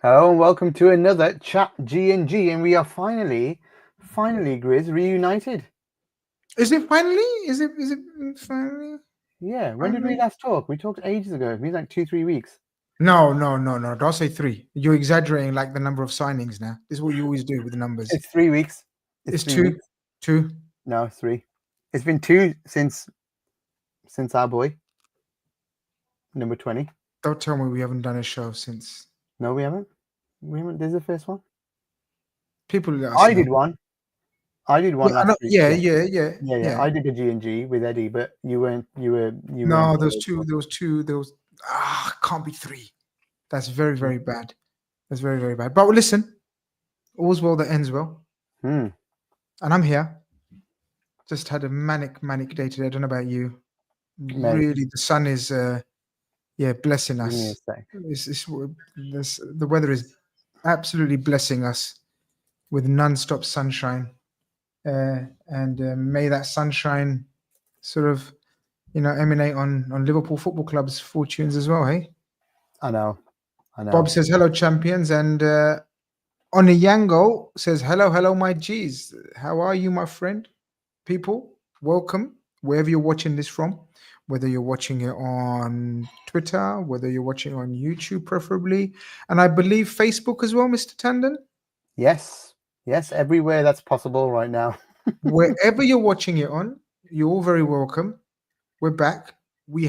Hello and welcome to another Chat G&G, and we are finally, Grizz, reunited. Is it finally? Is it finally? Yeah, when did we Finally? last talk? We talked ages ago. It means like 2-3 weeks. No. Don't say three. You're exaggerating like the number of signings now. This is what you always do with the numbers. It's 3 weeks. It's It's three two. weeks. Two. No, it's three. It's been two since our boy, number 20. Don't tell me we haven't done a show since. No, we haven't. We haven't. This is the first one. People let us I know. did one. I did one Yeah, I know. last week. Yeah, Yeah. yeah, yeah, Yeah. yeah. I did a G&G with Eddie, but you weren't. You weren't No, here. those two. Those two. Those. Can't be three. That's very, very bad. That's very, very bad. But listen, all's well that ends well, Hmm. and I'm here. Just had a manic day today. I don't know about you. Mate, Really, the sun is. Yeah, blessing give me a us. sec. The weather is absolutely blessing us with non-stop sunshine, and may that sunshine sort of emanate on Liverpool Football Club's fortunes as well. Hey, I know. Bob says hello, champions, and Oniyango says hello, my G's. How are you, my friend? People, welcome wherever you're watching this from, whether you're watching it on Twitter, whether you're watching on YouTube, preferably, and I believe Facebook as well, Mr. Tandon. Yes, everywhere that's possible right now. Wherever you're watching it on, you're all very welcome. We're back. We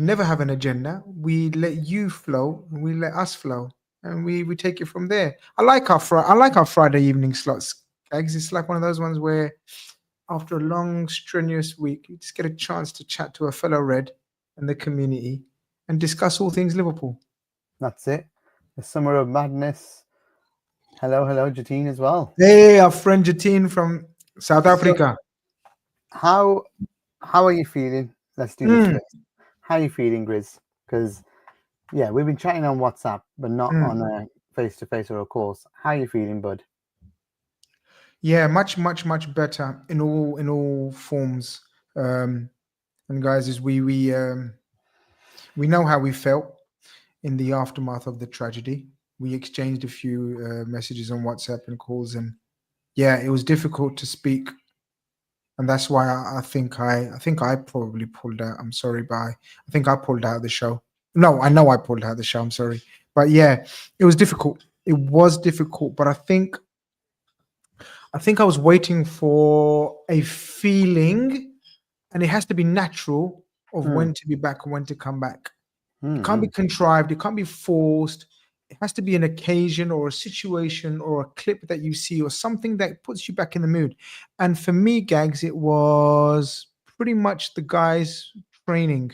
never have an agenda. We let you flow, and we let us flow, and we take it from there. I like our Friday evening slots, Gags. It's like one of those ones where after a long, strenuous week, you just get a chance to chat to a fellow Red and the community and discuss all things Liverpool. That's it. The summer of madness. Hello, Jatine as well. Hey, our friend Jatine from South So, Africa. how are you feeling? Let's do this Mm, first. How are you feeling, Grizz? Because yeah, we've been chatting on WhatsApp, but not mm. on a face-to-face or a course. How are you feeling, bud? Yeah, much better in all forms. Um, and guys, as we know how we felt in the aftermath of the tragedy. We exchanged a few messages on WhatsApp and calls, and yeah, it was difficult to speak, and that's why I think I probably pulled out. I'm sorry, but I think I pulled out of the show. No, I know I pulled out of the show. I'm sorry, but yeah, it was difficult. It was difficult, but I think I was waiting for a feeling, and it has to be natural of Hmm. when to be back and when to come back. It can't be Hmm. contrived. It can't be forced. It has to be an occasion or a situation or a clip that you see or something that puts you back in the mood. And for me, Gags, it was pretty much the guys training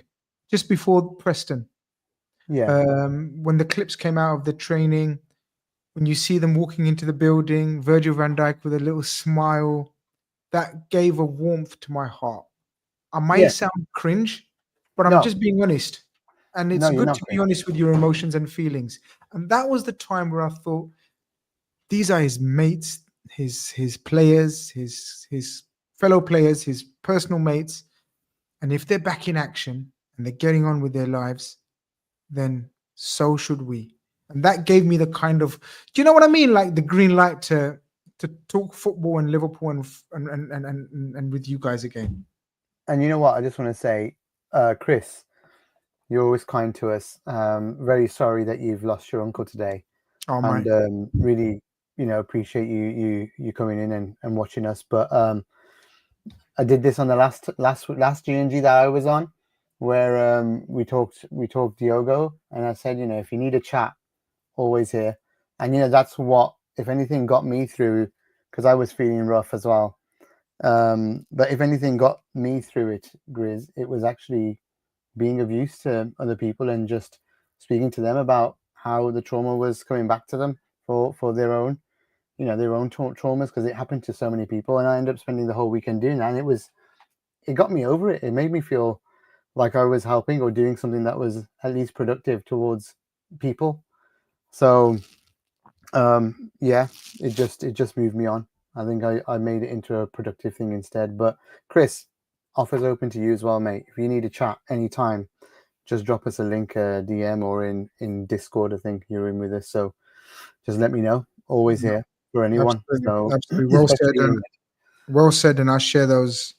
just before Preston. Yeah. When the clips came out of the training, when you see them walking into the building, Virgil van Dijk with a little smile, that gave a warmth to my heart. I may Yeah. sound cringe, but I'm No. just being honest. And No, it's you're good not to be cringe. honest with your emotions and feelings. And that was the time where I thought, these are his mates, his players, his fellow players, his personal mates. And if they're back in action and they're getting on with their lives, then so should we. And that gave me the kind of, do you know what I mean? Like the green light to talk football and Liverpool and with you guys again. And you know what? I just want to say, Chris, you're always kind to us. Very sorry that you've lost your uncle today, Oh my. and really, appreciate you coming in and watching us. But I did this on the last G&G that I was on, where we talked Diogo, and I said, if you need a chat, always here. And that's what, if anything, got me through, because I was feeling rough as well. But if anything got me through it, Grizz, it was actually being of use to other people and just speaking to them about how the trauma was coming back to them for their own traumas, because it happened to so many people. And I ended up spending the whole weekend doing that, and it got me over it. It made me feel like I was helping or doing something that was at least productive towards people. So yeah, it just moved me on. I think I made it into a productive thing instead. But Chris, offers open to you as well, mate. If you need a chat anytime, just drop us a link, DM, or in Discord. I think you're in with us, so just let me know. Always here for anyone. Absolutely, So absolutely. especially Well said, and I share those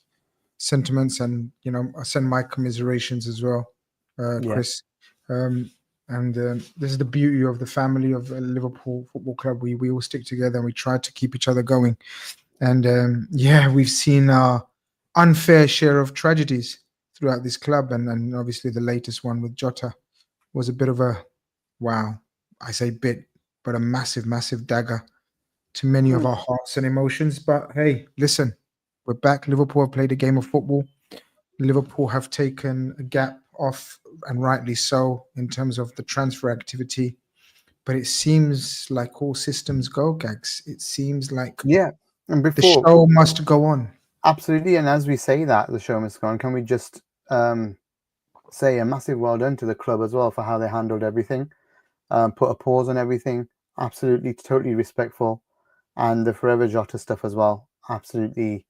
sentiments, and I send my commiserations as well, yeah, Chris. And this is the beauty of the family of Liverpool Football Club. We all stick together and we try to keep each other going. And we've seen our unfair share of tragedies throughout this club, and obviously the latest one with Jota was a bit of a wow. I say bit, but a massive, massive dagger to many of our hearts and emotions. But hey, listen, we're back. Liverpool have played a game of football. Liverpool have taken a gap off, and rightly so, in terms of the transfer activity. But it seems like all systems go, Gags. It seems like yeah. And the before, show must go on. absolutely, and as we say that the show must go on, can we just say a massive well done to the club as well for how they handled everything, put a pause on everything. Absolutely, totally respectful, and the Forever Jota stuff as well. Absolutely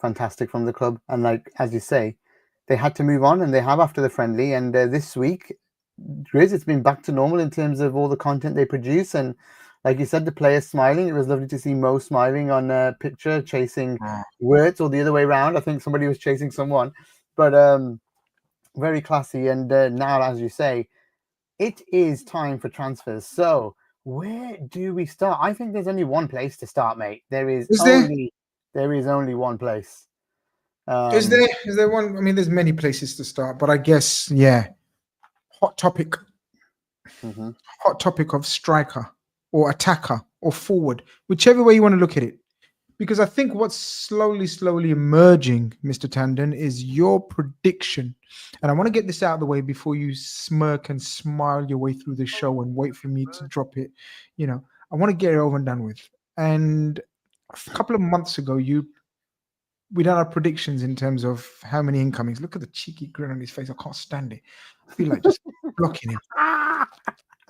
fantastic from the club. And like as you say, they had to move on, and they have after the friendly. And this week, Grizz, it's been back to normal in terms of all the content they produce. And like you said, the players smiling. It was lovely to see Mo smiling on a picture, chasing words, or the other way around. I think somebody was chasing someone, but very classy. And now, as you say, it is time for transfers. So where do we start? I think there's only one place to start, mate. There is only one place. Is there one? I mean, there's many places to start, but I guess hot topic of striker or attacker or forward, whichever way you want to look at it. Because I think what's slowly emerging, Mr. Tandon, is your prediction. And I want to get this out of the way before you smirk and smile your way through the show and wait for me to drop it. I want to get it over and done with. And a couple of months ago, we done our predictions in terms of how many incomings. Look at the cheeky grin on his face. I can't stand it. I feel like just blocking him. I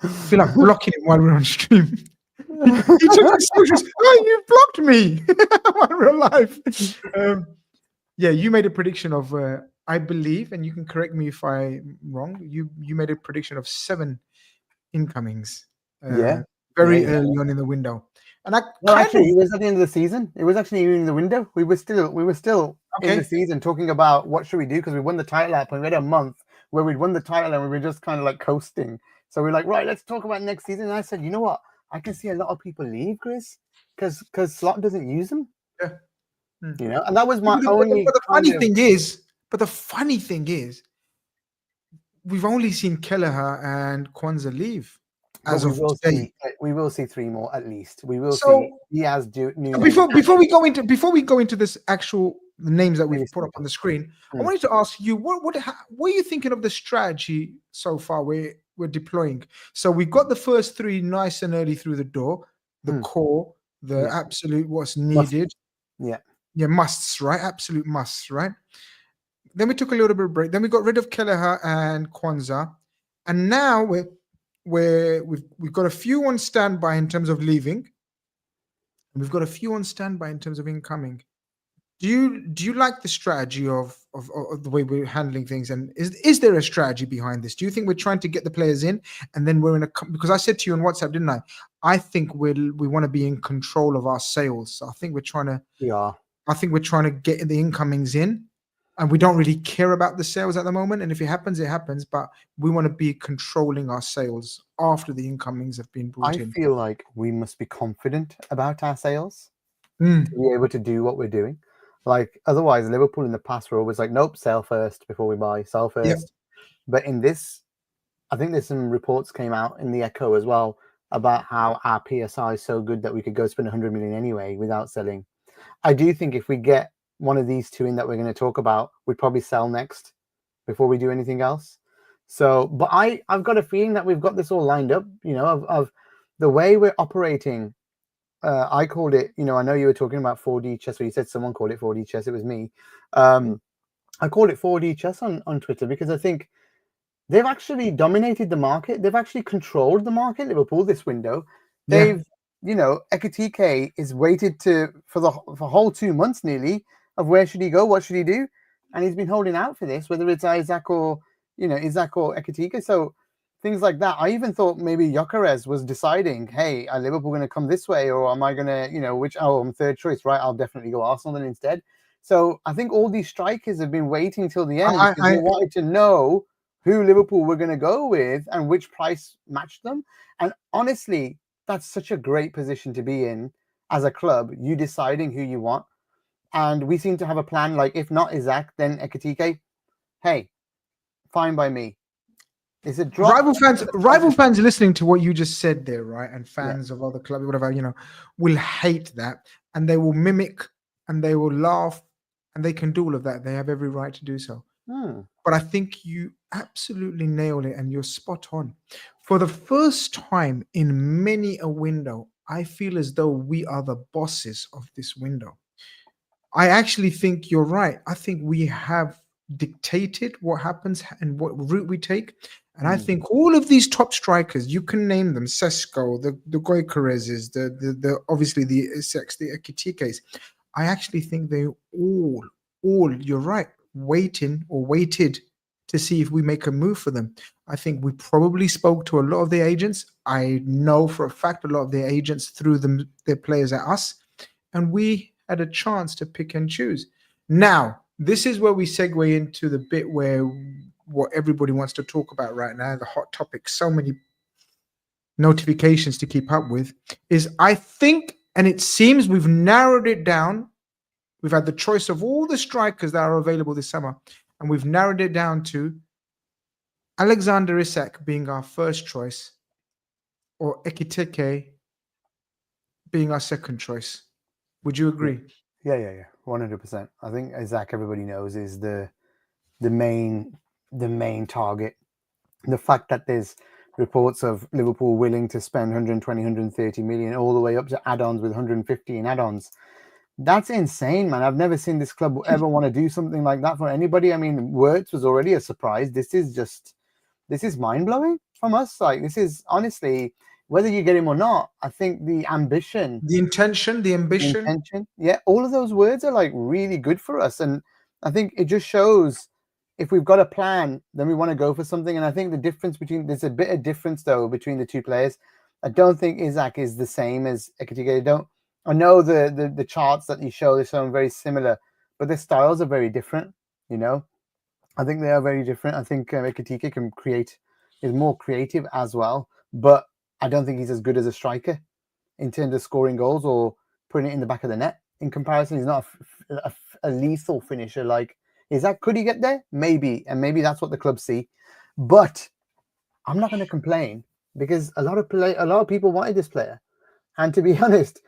feel like blocking him while we're on stream. He took his socials. Oh, you blocked me in real life. You made a prediction of, I believe, and you can correct me if I'm wrong. You made a prediction of 7 incomings. Very early on in the window. And it was at the end of the season. It was actually in the window. We were still in the season talking about what should we do, because we won the title at point. We had a month where we'd won the title and we were just kind of like coasting. So we're like, right, let's talk about next season. And I said, you know what? I can see a lot of people leave, Chris, because Slot doesn't use them. Yeah. And that was my only. But the funny thing is, we've only seen Kelleher and Kwanzaa leave. As of today, we will see 3 more at least. We will see Diaz do. Before we go into this actual names that we've put up on the screen, I wanted to ask you what are you thinking of the strategy so far we're deploying? So we got the first 3 nice and early through the door, the core, the absolute what's needed, musts, right? Absolute musts, right? Then we took a little bit of break. Then we got rid of Kelleher and Kwanzaa, and now we've got a few on standby in terms of leaving, and we've got a few on standby in terms of incoming. Do you like the strategy of the way we're handling things? And is there a strategy behind this? Do you think we're trying to get the players in, and then we're because I said to you on WhatsApp, didn't I? I think we want to be in control of our sales. So I think we're trying to get the incomings in. And we don't really care about the sales at the moment. And if it happens, it happens. But we want to be controlling our sales after the incomings have been brought in. I feel like we must be confident about our sales to be able to do what we're doing. Like, otherwise, Liverpool in the past were always like, nope, sell first before we buy, sell first. Yeah. But in this, I think there's some reports came out in the Echo as well about how our PSI is so good that we could go spend 100 million anyway without selling. I do think if we get one of these 2 in that we're going to talk about, we'd probably sell next before we do anything else. So, but I've got a feeling that we've got this all lined up, of the way we're operating. I called it, I know you were talking about 4D chess, or you said someone called it 4D chess. It was me. I called it 4D chess on Twitter because I think they've actually dominated the market. They've actually controlled the market, Liverpool, this window. They've, Ekitike is waited for the whole 2 months nearly of where should he go, what should he do, and he's been holding out for this, whether it's Isak or Isak or Ekitike. So things like that. I even thought maybe Gyökeres was deciding, hey, are Liverpool going to come this way, or am I going to, I'm third choice, right? I'll definitely go Arsenal then instead. So I think all these strikers have been waiting till the end because they wanted to know who Liverpool were going to go with and which price matched them. And honestly, that's such a great position to be in as a club, you deciding who you want. And we seem to have a plan, like if not Isak, then Ekitike. Hey, fine by me. Is it drop? Rival fans listening to what you just said there, right? And fans of other clubs, whatever, will hate that. And they will mimic and they will laugh and they can do all of that. They have every right to do so. But I think you absolutely nailed it and you're spot on. For the first time in many a window, I feel as though we are the bosses of this window. I actually think you're right. I think we have dictated what happens and what route we take. And I think all of these top strikers, you can name them, Sesko, the Gyökereses, the obviously the Isaks, the Ekitikes. I actually think they all, you're right, waited to see if we make a move for them. I think we probably spoke to a lot of the agents. I know for a fact a lot of the agents threw their players at us, and we had a chance to pick and choose. Now, this is where we segue into the bit where what everybody wants to talk about right now, the hot topic, so many notifications to keep up with, is I think, and it seems we've narrowed it down. We've had the choice of all the strikers that are available this summer, and we've narrowed it down to Alexander Isak being our first choice or Ekitike being our second choice. Would you agree? Yeah. 100%. I think Isak, everybody knows, is the main target. The fact that there's reports of Liverpool willing to spend 120, 130 million all the way up to add-ons with 150 in add-ons. That's insane, man. I've never seen this club ever want to do something like that for anybody. I mean, Wirtz was already a surprise. This is mind-blowing from us. Like, this is honestly, whether you get him or not, I think the ambition, the ambition, yeah, all of those words are like really good for us. And I think it just shows if we've got a plan, then we want to go for something. And I think the difference there's a bit of difference though between the two players. I don't think Isak is the same as Ekitike. I know the charts that you show, they sound very similar, but their styles are very different, I think they are very different. I think Ekitike is more creative as well, but I don't think he's as good as a striker in terms of scoring goals or putting it in the back of the net. In comparison, he's not a lethal finisher like Isak. Could he get there? Maybe, and maybe that's what the club see. But I'm not going to complain because a lot of people wanted this player, and to be honest,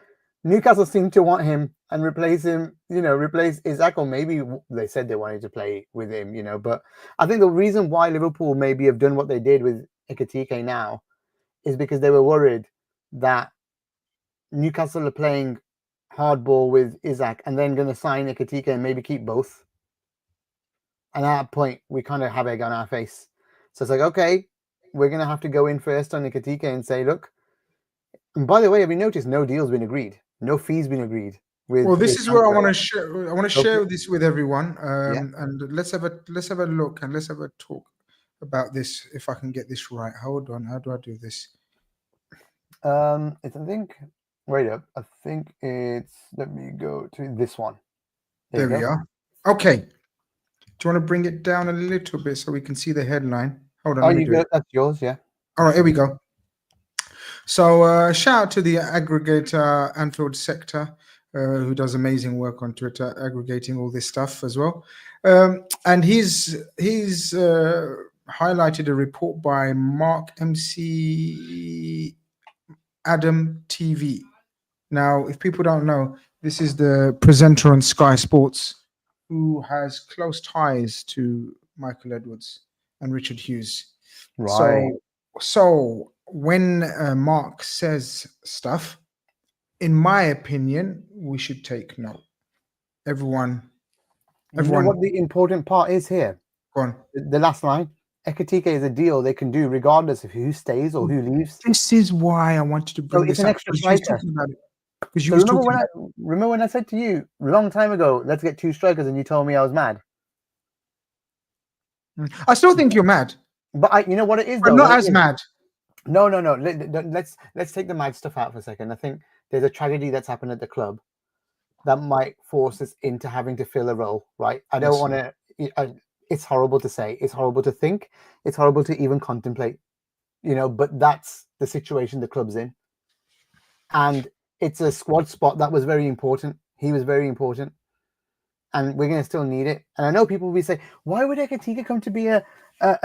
Newcastle seemed to want him and replace him, replace Isak, or maybe they said they wanted to play with him, But I think the reason why Liverpool maybe have done what they did with Ekitike now is because they were worried that Newcastle are playing hardball with Isak and then going to sign Ekitike and maybe keep both. And at that point, we kind of have egg on our face. So it's like, okay, we're going to have to go in first on Ekitike and say, look, and by the way, have you noticed no deal's been agreed? No fees been agreed. Well, this is where I want to share. I want to share this with everyone, and let's have a look and let's have a talk about this. If I can get this right, hold on. How do I do this? It's wait up. I think it's. Let me go to this one. There we are. Okay. Do you want to bring it down a little bit so we can see the headline? Hold on. Oh, you got that's yours, yeah. All right, here we go. So shout out to the aggregator Anfield Sector, who does amazing work on Twitter, aggregating all this stuff as well. And he's highlighted a report by Mark MC Adam TV. Now, if people don't know, this is the presenter on Sky Sports who has close ties to Michael Edwards and Richard Hughes. Right. So when Mark says stuff, in my opinion, we should take note. Everyone. You know what the important part is here? Go on. The last line. Ekitike is a deal they can do regardless of who stays or who leaves. This is why I wanted to bring this up. It's an extra striker. Remember when I said to you a long time ago, let's get two strikers, and you told me I was mad? I still think you're mad, But you know what it is but though. not What it as is, mad. no, no, no. Let's take the mad stuff out for a second. I think there's a tragedy that's happened at the club that might force us into having to fill a role, right? I don't Yes, want to. It's horrible to say. It's horrible to think. It's horrible to even contemplate. But that's the situation the club's in, and it's a squad spot that was very important. He was very important, and we're going to still need it. And I know people will be saying, why would Ekitike come to be a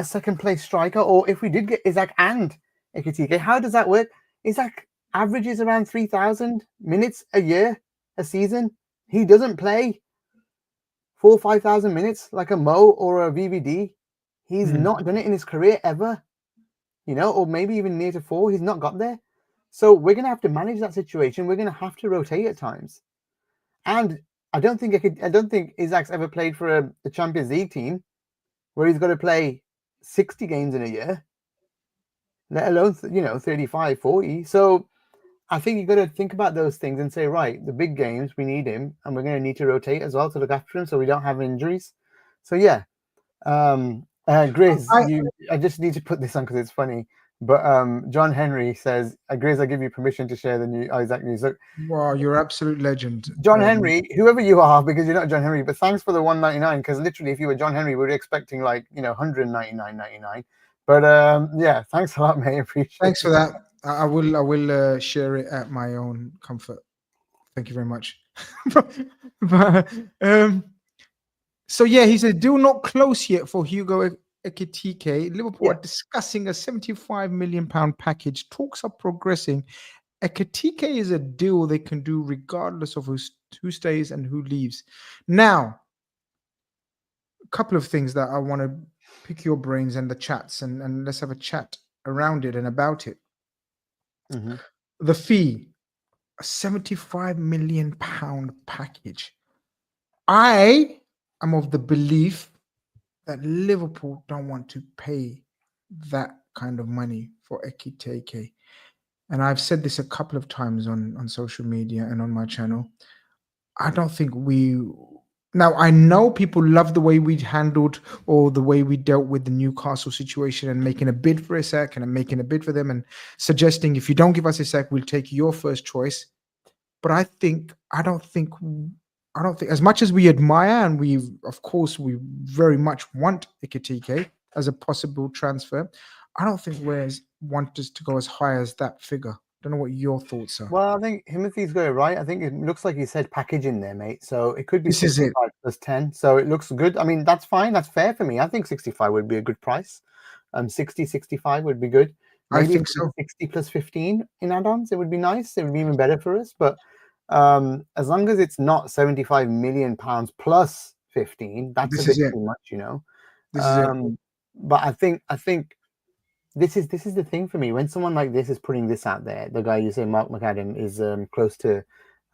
second place striker? Or if we did get Isak and Ekitike, how does that work? Isak averages around 3,000 minutes a season. He doesn't play 4,000 or 5,000 minutes like a Mo or a VVD. He's not done it in his career ever, or maybe even near to 4. He's not got there. So we're going to have to manage that situation. We're going to have to rotate at times. And I don't think Isak's ever played for a Champions League team where he's got to play 60 games in a year, let alone 35, 40. So I think you've got to think about those things and say, right, the big games we need him, and we're going to need to rotate as well to look after him so we don't have injuries. So yeah, Grizz, I just need to put this on because it's funny. But John Henry says, Grizz, I give you permission to share the new Isaac news. Look, wow, you're an absolute legend, John Henry, whoever you are, because you're not John Henry, but thanks for the 199. Because literally, if you were John Henry, we were expecting 199.99. But yeah, thanks a lot, mate. Appreciate Thanks for that. I will share it at my own comfort. Thank you very much. but, so yeah, he said, deal not close yet for Hugo Ekitike. Liverpool are discussing a £75 million package. Talks are progressing. Ekitike is a deal they can do regardless of who stays and who leaves. Now, a couple of things that I want to pick your brains and the chats, and let's have a chat around it and about it. Mm-hmm. The fee, a £75 million package. I am of the belief that Liverpool don't want to pay that kind of money for Ekitike. And I've said this a couple of times on social media and on my channel. I don't think now I know people love the way we handled or the way we dealt with the Newcastle situation and making a bid for Isak and making a bid for them and suggesting if you don't give us Isak, we'll take your first choice. But I don't think as much as we admire and we very much want Ekitike as a possible transfer, I don't think we want us to go as high as that figure. Don't know what your thoughts are. Well, I think Timothy's got it right. I think it looks like he said package in there, mate. So it could be This is it. 65 plus 10. So it looks good. I mean, that's fine. That's fair for me. I think 65 would be a good price. 60, 65 would be good. Maybe I think so. 60 plus 15 in add-ons. It would be nice. It would be even better for us. But as long as it's not 75 million pounds plus 15, that's a bit too much, This is it. But I think this is the thing for me. When someone like this is putting this out there, the guy you say, Mark McAdam, is close to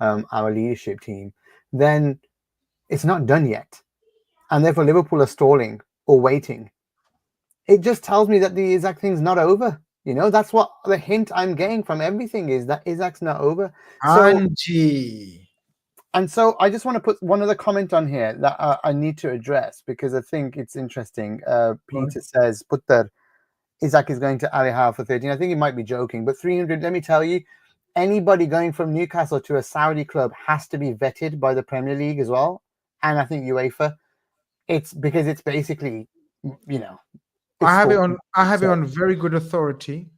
our leadership team, then it's not done yet, and therefore Liverpool are stalling or waiting. It just tells me that the Isak thing's not over. That's what the hint I'm getting from everything is, that Isak's not over. And so I just want to put one other comment on here that I need to address because I think it's interesting. Peter says, put that Isak is going to Al Hilal for 13. I think he might be joking, but 300, let me tell you, anybody going from Newcastle to a Saudi club has to be vetted by the Premier League as well. And I think UEFA. It's because it's basically, I have it on very good authority.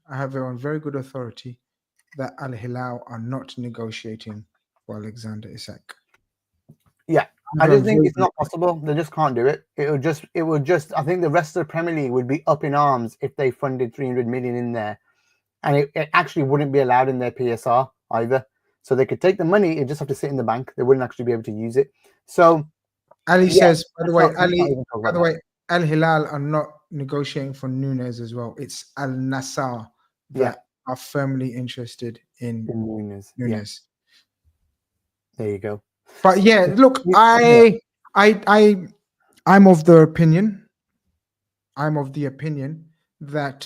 That Al Hilal are not negotiating for Alexander Isak. Yeah. I just think it's not possible. They just can't do it. It would just. I think the rest of the Premier League would be up in arms if they funded 300 million in there, and it actually wouldn't be allowed in their PSR either. So they could take the money, it just have to sit in the bank. They wouldn't actually be able to use it. So Ali says, by the way, Al Hilal are not negotiating for Nunes as well. It's Al Nassr that are firmly interested in Nunes. Yeah. There you go. But yeah, look, I'm of the opinion that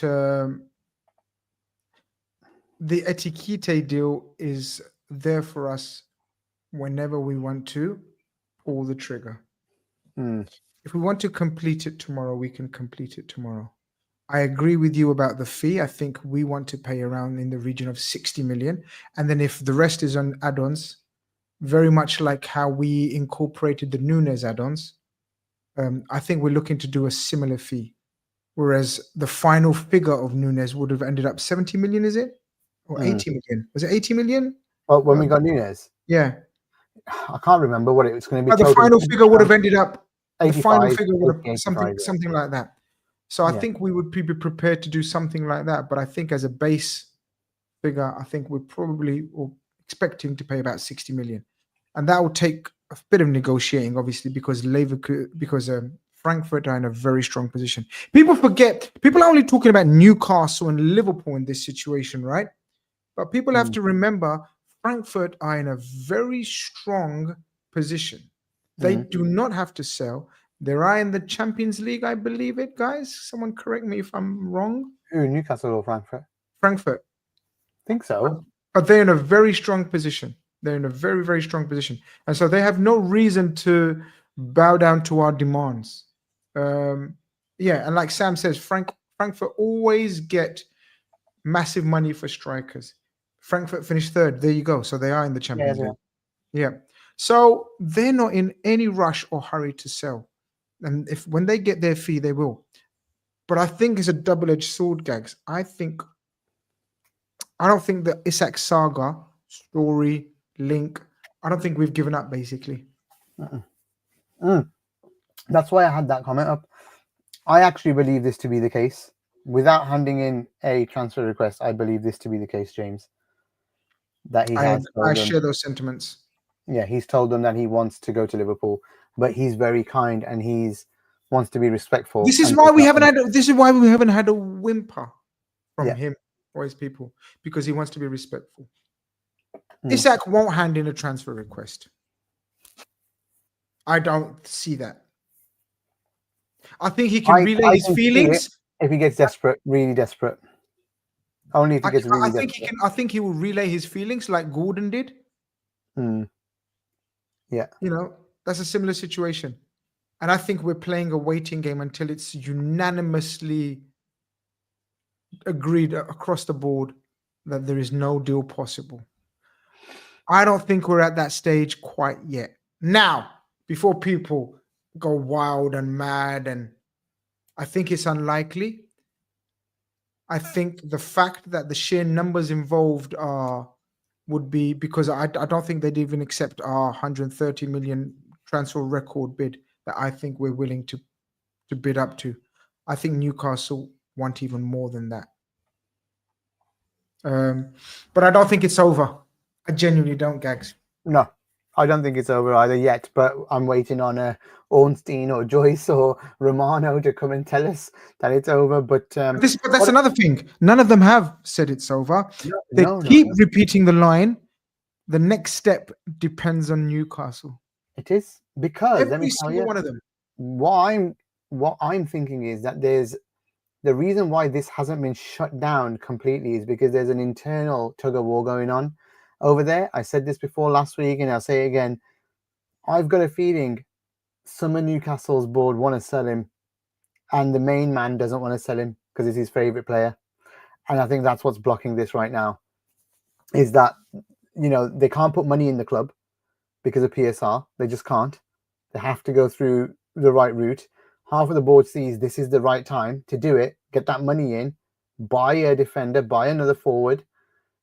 the Ekitike deal is there for us whenever we want to pull the trigger. If we want to complete it tomorrow, we can complete it tomorrow. I agree with you about the fee. I think we want to pay around in the region of 60 million. And then if the rest is on add-ons, very much like how we incorporated the Nunes add-ons, I think we're looking to do a similar fee. Whereas the final figure of Nunes would have ended up 70 million, is it? Or 80 million? Was it 80 million? Well, when we got Nunez, Yeah. I can't remember what it was going to be. But the final figure would have ended up, the final 85, figure would have 80, 85, something like that. So I Yeah. think we would be prepared to do something like that. But I think as a base figure, I think we're probably expecting to pay about 60 million. And that will take a bit of negotiating, obviously, because Frankfurt are in a very strong position. People are only talking about Newcastle and Liverpool in this situation, right? But people have to remember Frankfurt are in a very strong position. They do not have to sell. They are in the Champions League, I believe it, guys. Someone correct me if I'm wrong. Who, Newcastle or Frankfurt? Frankfurt. Think so. But they're in a very strong position. They're in a very, very strong position. And so they have no reason to bow down to our demands. And like Sam says, Frankfurt always get massive money for strikers. Frankfurt finished third. There you go. So they are in the Champions League. Yeah. So they're not in any rush or hurry to sell. And when they get their fee, they will. But I think it's a double-edged sword, Gags. I don't think the Isak saga story link, I don't think we've given up, basically. That's why I had that comment up. I actually believe this to be the case. Without handing in a transfer request, I believe this to be the case, James. That he has. I share those sentiments. Yeah, he's told them that he wants to go to Liverpool, but he's very kind and he's wants to be respectful. This is why we haven't had a whimper from him or his people, because he wants to be respectful. Isak won't hand in a transfer request. I don't see that. I think he can relay his feelings if he gets desperate, really desperate. Only if he gets really desperate. I think he will relay his feelings like Gordon did. Yeah. That's a similar situation. And I think we're playing a waiting game until it's unanimously agreed across the board that there is no deal possible. I don't think we're at that stage quite yet. Now, before people go wild and mad, and I think it's unlikely. I think the fact that the sheer numbers involved would be, because I don't think they'd even accept our 130 million transfer record bid that I think we're willing to bid up to. I think Newcastle want even more than that. But I don't think it's over. I genuinely don't, Gags. No, I don't think it's over either yet, but I'm waiting on Ornstein or Joyce or Romano to come and tell us that it's over. But that's another thing. None of them have said it's over. They keep repeating the line. The next step depends on Newcastle. It is, because every single one of them. What I'm thinking is that there's the reason why this hasn't been shut down completely is because there's an internal tug of war going on over there. I said this before last week, and I'll say it again. I've got a feeling some of Newcastle's board want to sell him, and the main man doesn't want to sell him because it's his favorite player. And I think that's what's blocking this right now, is that they can't put money in the club because of PSR. They just can't. They have to go through the right route. Half of the board sees this is the right time to do it, get that money in, buy a defender, buy another forward,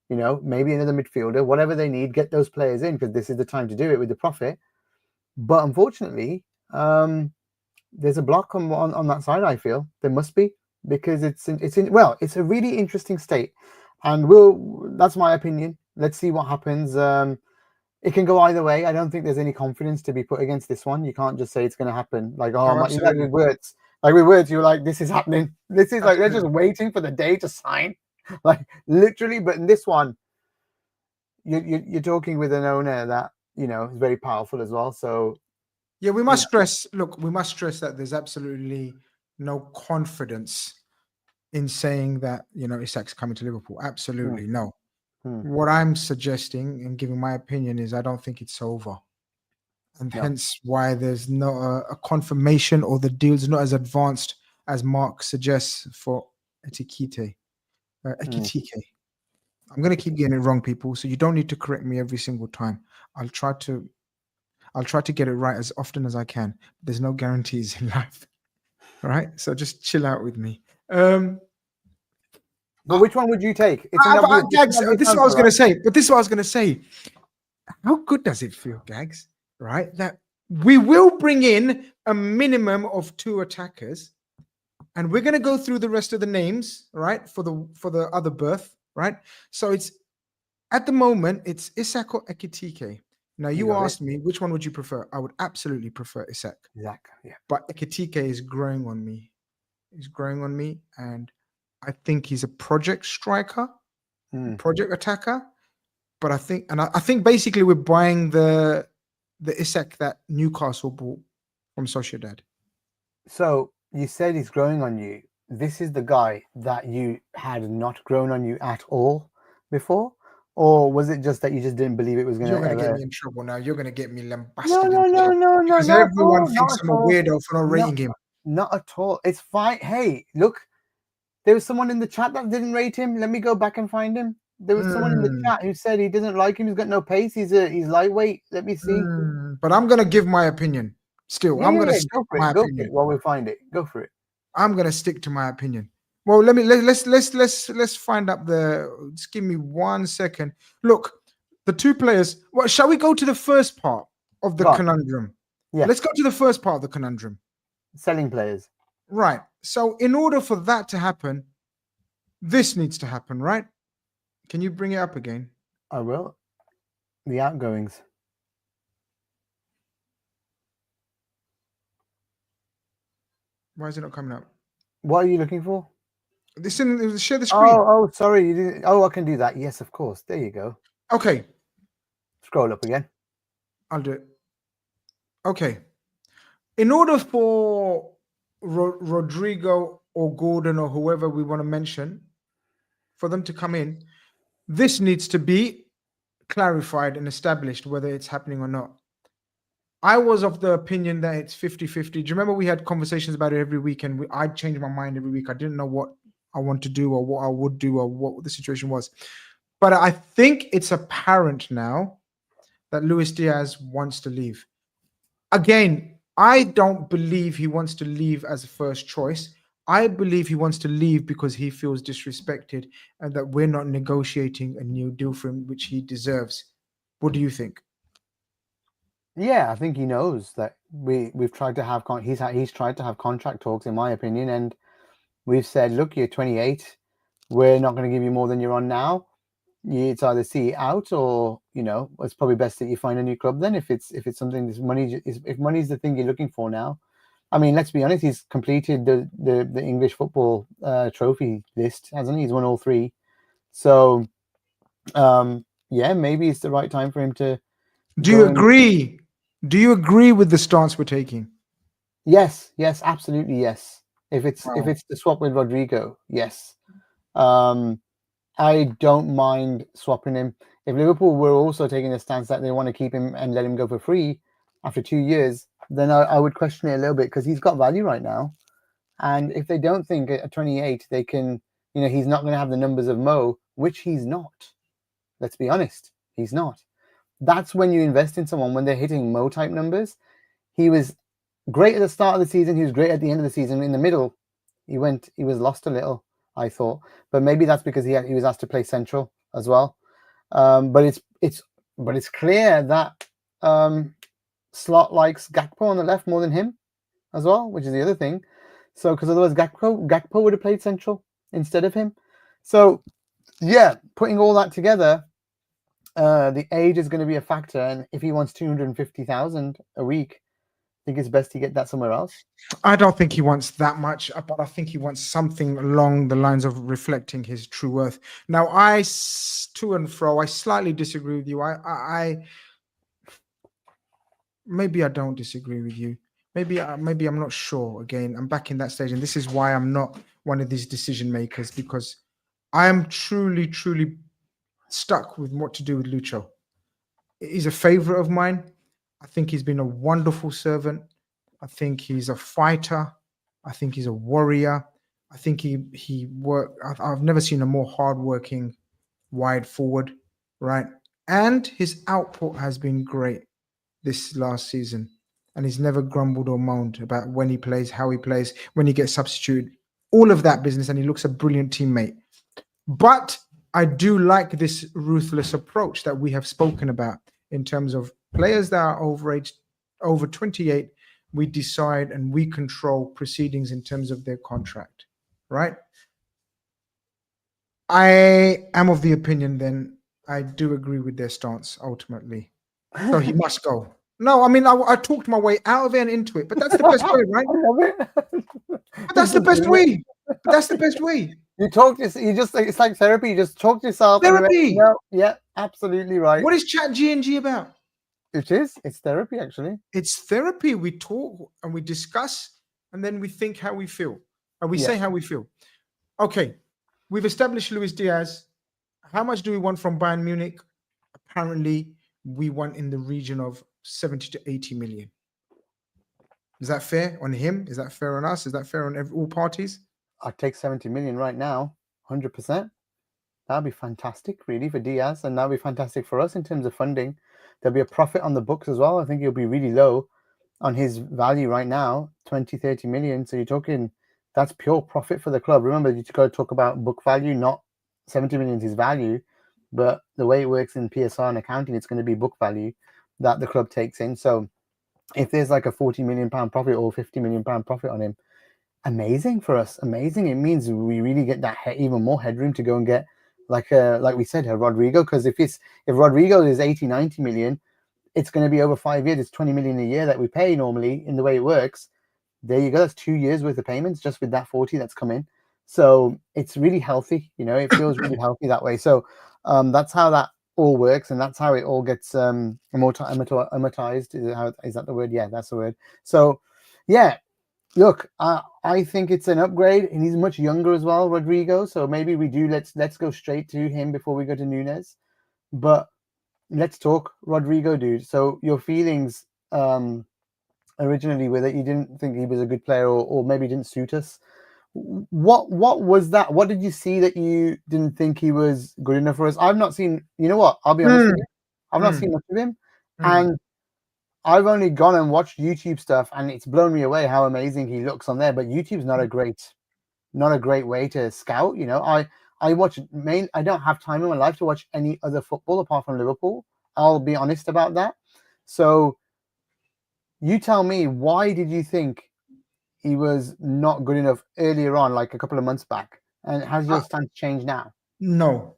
maybe another midfielder, whatever they need, get those players in, because this is the time to do it with the profit. But unfortunately, there's a block on that side. I feel there must be, because it's a really interesting state, and that's my opinion. Let's see what happens. It can go either way. I don't think there's any confidence to be put against this one. You can't just say it's going to happen. Like, with words, you're like, this is happening. This is like, they're just waiting for the day to sign, like literally. But in this one, you're talking with an owner that is very powerful as well. So yeah, we must stress. Look, we must stress that there's absolutely no confidence in saying that Isak's coming to Liverpool. Absolutely no. What I'm suggesting and giving my opinion is I don't think it's over. and No. hence why there's not a confirmation or the deal's not as advanced as Mark suggests for Ekitike. Ekitike. I'm going to keep getting it wrong, people, so you don't need to correct me every single time. I'll try to get it right as often as I can. There's no guarantees in life. All right? So just chill out with me. But which one would you take? It's an Gags, obvious this is what I answer, was going right? to say. But this is what I was going to say. How good does it feel, Gags? Right? That we will bring in a minimum of 2 attackers, and we're going to go through the rest of the names, right? For the other berth, right? So it's at the moment it's Isak or Ekitike. Now you got asked me which one would you prefer. I would absolutely prefer Isak. Isak, yeah. But Ekitike is growing on me. He's growing on me, and I think he's a project striker, project attacker. But I think basically we're buying the Isak that Newcastle bought from Sociedad. So you said he's growing on you. This is the guy that you had not grown on you at all before, or was it just that you just didn't believe it was going You're to going to ever? get me in trouble now. You're going to get me lambasted. No, Because not at everyone all, thinks not I'm at a all. weirdo for not rating him. Not at all. It's fine. Hey, look, there was someone in the chat that didn't rate him. Let me go back and find him. There was someone in the chat who said he doesn't like him. He's got no pace. He's lightweight. Let me see. But I'm going to give my opinion. Still, I'm going to stick go to for my it. Go for opinion. it while we find it. Go for it. I'm going to stick to my opinion. Well, let's find out just give me 1 second. Look, the 2 players. Well, shall we go to the first part of the conundrum? Yeah. Let's go to the first part of the conundrum. Selling players. Right. So in order for that to happen, this needs to happen, right? Can you bring it up again? I will. The outgoings. Why is it not coming up? What are you looking for? Share the screen. Oh, sorry. You didn't. Oh, I can do that. Yes, of course. There you go. Okay. Scroll up again. I'll do it. Okay. In order for Rodrygo or Gordon or whoever we want to mention, for them to come in, this needs to be clarified and established whether it's happening or not. I was of the opinion that it's 50-50. Do you remember we had conversations about it every week, and I'd change my mind every week. I didn't know what I want to do or what I would do or what the situation was. But I think it's apparent now that Luis Diaz wants to leave. Again, I don't believe he wants to leave as a first choice. I believe he wants to leave because he feels disrespected and that we're not negotiating a new deal for him, which he deserves. What do you think? Yeah, I think he knows that we've tried to have he's tried to have contract talks, in my opinion, and we've said, look, you're 28. We're not going to give you more than you're on now. It's either see it out, or it's probably best that you find a new club. Then, if it's something if money's the thing you're looking for now. I mean, let's be honest. He's completed the English football trophy list, hasn't he? He's won all 3. So, yeah, maybe it's the right time for him to. Do you agree? Do you agree with the stance we're taking? Yes, absolutely, yes. If it's the swap with Rodrygo, yes. I don't mind swapping him. If Liverpool were also taking the stance that they want to keep him and let him go for free after 2 years, then I would question it a little bit, because he's got value right now. And if they don't think at 28 they can, he's not going to have the numbers of Mo, which he's not. Let's be honest, he's not. That's when you invest in someone, when they're hitting Mo type numbers. He was great at the start of the season. He was great at the end of the season. In the middle, he was lost a little, I thought. But maybe that's because he was asked to play central as well. But it's clear that Slot likes Gakpo on the left more than him as well, which is the other thing. So, because otherwise Gakpo would have played central instead of him. So, yeah, putting all that together, the age is going to be a factor. And if he wants 250,000 a week, I think it's best to get that somewhere else. I don't think he wants that much, but I think he wants something along the lines of reflecting his true worth. Now, to and fro, I slightly disagree with you. Maybe I don't disagree with you. Maybe I'm not sure. Again, I'm back in that stage, and this is why I'm not one of these decision makers, because I am truly stuck with what to do with Lucho. He's a favorite of mine. I think he's been a wonderful servant. I think he's a fighter. I think he's a warrior. I think he work. I've never seen a more hardworking wide forward, right? And his output has been great this last season, and he's never grumbled or moaned about when he plays, how he plays, when he gets substituted, all of that business, and he looks a brilliant teammate. But I do like this ruthless approach that we have spoken about in terms of players that are overaged, over 28. We decide and we control proceedings in terms of their contract, right? I am of the opinion then I do agree with their stance ultimately. So he must go. No, I mean, I talked my way out of it and into it, but that's the best way, right? I love it. But that's the best way. But that's the best way. You talk this. You just. It's like therapy. You just talk to yourself. Therapy. No, yeah, absolutely right. What is Chat G&G about? It is. It's therapy, actually. It's therapy. We talk and we discuss, and then we think how we feel, and we say how we feel. Okay, we've established Luis Diaz. How much do we want from Bayern Munich? Apparently, we want in the region of 70 to 80 million. Is that fair on him? Is that fair on us? Is that fair on all parties? I'd take 70 million right now, 100%. That'd be fantastic, really, for Diaz, and that'd be fantastic for us in terms of funding. There'll be a profit on the books as well. I think he'll be really low on his value right now, 20, 30 million. So you're talking, that's pure profit for the club. Remember, you got to talk about book value, not 70 million is his value, but the way it works in PSR and accounting, it's going to be book value that the club takes in. So if there's like a 40 million pound profit or 50 million pound profit on him, amazing for us. Amazing. It means we really get that even more headroom to go and get like we said, a Rodrygo. Because if Rodrygo is 80, 90 million, it's going to be over 5 years. It's 20 million a year that we pay normally in the way it works. There you go. That's 2 years worth of payments just with that 40 that's come in. So it's really healthy. It feels really healthy that way. So that's how that all works, and that's how it all gets amortized. Is that the word? Yeah, that's the word. So yeah, look, I think it's an upgrade, and he's much younger as well, Rodrygo. So maybe we do let's go straight to him before we go to Nunes. But let's talk Rodrygo, dude. So your feelings originally were that you didn't think he was a good player, or maybe didn't suit us. What was that? What did you see that you didn't think he was good enough for us? I've not seen. You know what? I'll be honest with you. I've not seen much of him, and I've only gone and watched YouTube stuff, and it's blown me away how amazing he looks on there. But YouTube's not a great way to scout. I watch I don't have time in my life to watch any other football apart from Liverpool. I'll be honest about that. So you tell me, why did you think he was not good enough earlier on, like a couple of months back? And has your stance changed now? No.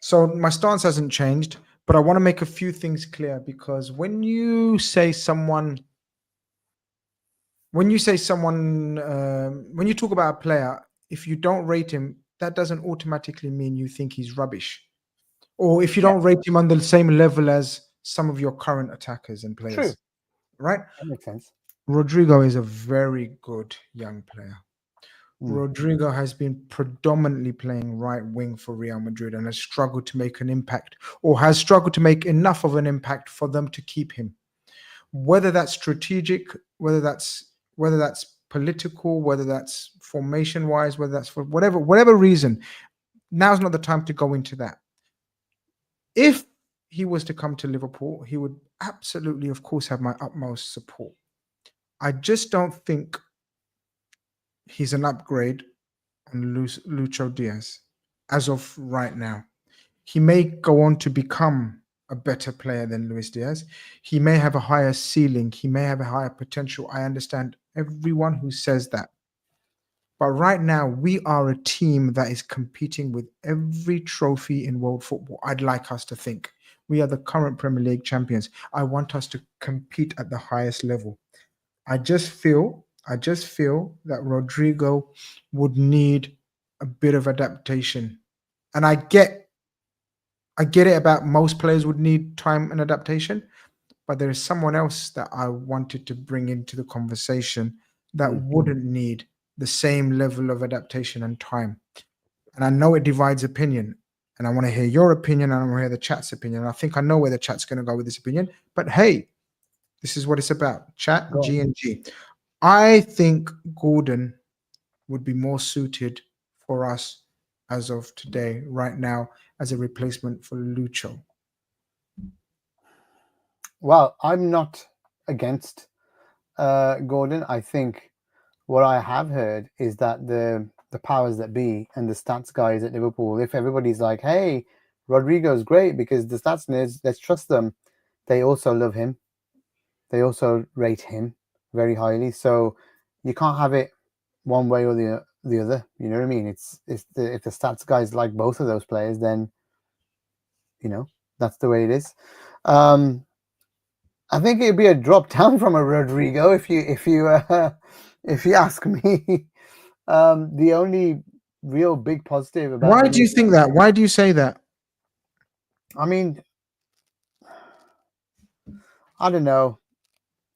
So my stance hasn't changed, but I want to make a few things clear, because when you talk about a player, if you don't rate him, that doesn't automatically mean you think he's rubbish. Or if you don't rate him on the same level as some of your current attackers and players. True. Right? That makes sense. Rodrygo is a very good young player. Rodrygo has been predominantly playing right wing for Real Madrid and has struggled to make an impact, or has struggled to make enough of an impact for them to keep him. Whether that's strategic, whether that's political, whether that's formation wise, whether that's for whatever reason, now's not the time to go into that. If he was to come to Liverpool, he would absolutely, of course, have my utmost support. I just don't think he's an upgrade on Lucho Diaz as of right now. He may go on to become a better player than Luis Diaz. He may have a higher ceiling. He may have a higher potential. I understand everyone who says that. But right now, we are a team that is competing with every trophy in world football. I'd like us to think. We are the current Premier League champions. I want us to compete at the highest level. I just feel that Rodrygo would need a bit of adaptation. And I get it about most players would need time and adaptation, but there is someone else that I wanted to bring into the conversation that wouldn't need the same level of adaptation and time. And I know it divides opinion, and I want to hear your opinion, and I want to hear the chat's opinion. And I think I know where the chat's going to go with this opinion, but hey, This is what it's about. Chat Go on. G&G. I think Gordon would be more suited for us as of today, right now, as a replacement for Lucho. Well, I'm not against Gordon. I think what I have heard is that the powers that be and the stats guys at Liverpool, if everybody's like, hey, Rodrygo's great because the stats nerds, let's trust them, they also love him. They also rate him very highly. So you can't have it one way or the other. You know what I mean? It's if the stats guys like both of those players, then that's the way it is. I think it'd be a drop down from a Rodrygo if you ask me. The only real big positive about Why do you think that? Why do you say that? I mean, I don't know.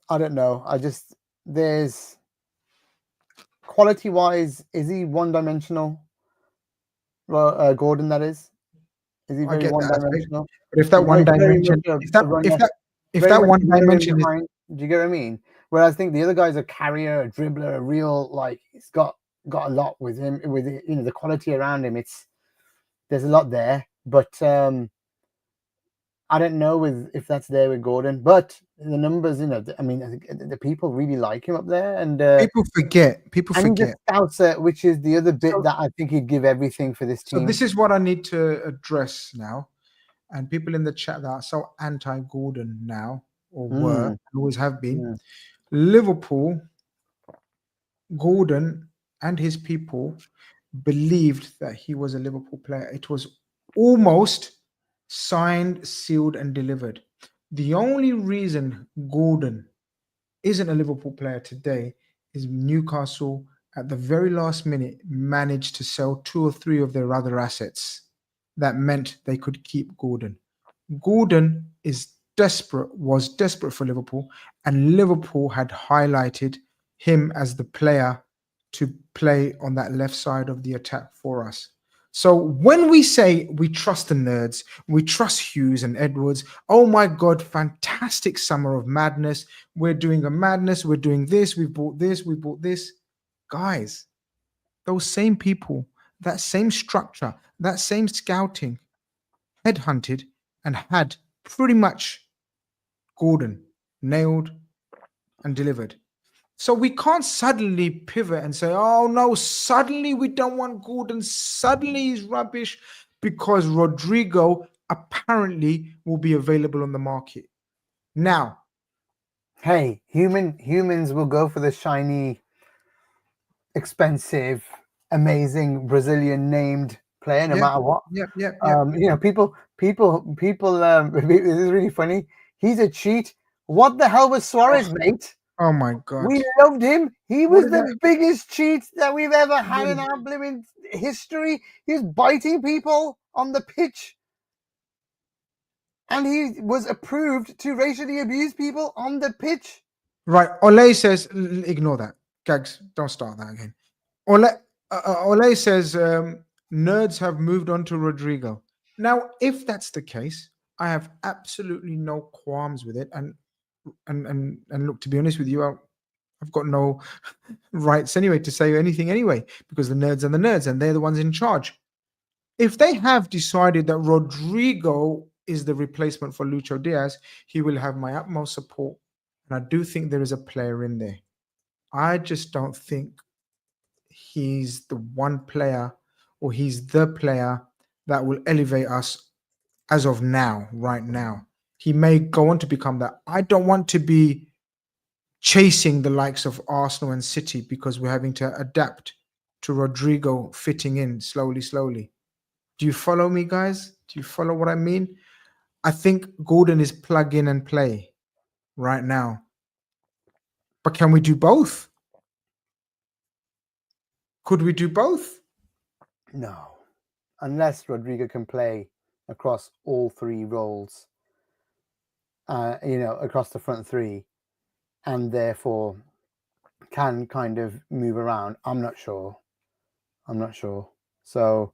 I just there's quality wise, is he one dimensional? Well, Gordon, that is he I very get one that aspect. dimensional? But if that one Very much dimension, a runner, if very that much one a runner in dimension is behind. Do you get what I mean? Whereas I think the other guy's a carrier, a dribbler, a real he's got a lot with him, with the quality around him. There's a lot there, but I don't know if that's there with Gordon, but the numbers, I mean, I think the people really like him up there, and people forget. People and he's forget. a scouser, which is the other bit So, that I think he'd give everything for this so team. this is what I need to address now. And people in the chat that are so anti-Gordon now, or were, always have been. Liverpool, Gordon, and his people believed that he was a Liverpool player. It was almost signed, sealed, and delivered. The only reason Gordon isn't a Liverpool player today is Newcastle at the very last minute managed to sell 2 or 3 of their other assets. That meant they could keep Gordon. Gordon was desperate for Liverpool, and Liverpool had highlighted him as the player to play on that left side of the attack for us. So when we say we trust the nerds, we trust Hughes and Edwards, oh my God, fantastic summer of madness. We're doing a madness. We're doing this. We bought this. We bought this. Guys, those same people, that same structure, that same scouting, headhunted and had pretty much Gordon nailed and delivered. So we can't suddenly pivot and say, oh no, suddenly we don't want Gordon, suddenly he's rubbish because Rodrygo apparently will be available on the market. Now, hey, humans will go for the shiny, expensive, amazing Brazilian named player no matter what. Yeah. People this is really funny. He's a cheat. What the hell was Suarez, mate? Oh my God. We loved him. He What was is the that? biggest cheat that we've ever had in our blooming history. He was biting people on the pitch. And he was approved to racially abuse people on the pitch. Right. Ole says, ignore that. Gags, don't start that again. Ole says, nerds have moved on to Rodrygo. Now, if that's the case, I have absolutely no qualms with it. And look, to be honest with you, I've got no rights anyway to say anything anyway, because the nerds are the nerds and they're the ones in charge. If they have decided that Rodrygo is the replacement for Lucho Diaz, he will have my utmost support. And I do think there is a player in there. I just don't think he's the one player or he's the player that will elevate us as of now, right now. He may go on to become that. I don't want to be chasing the likes of Arsenal and City because we're having to adapt to Rodrygo fitting in slowly. Do you follow me, guys? Do you follow what I mean? I think Gordon is plug in and play right now. But can we do both? Could we do both? No. Unless Rodrygo can play across all 3 roles, across the front 3, and therefore can kind of move around. I'm not sure. So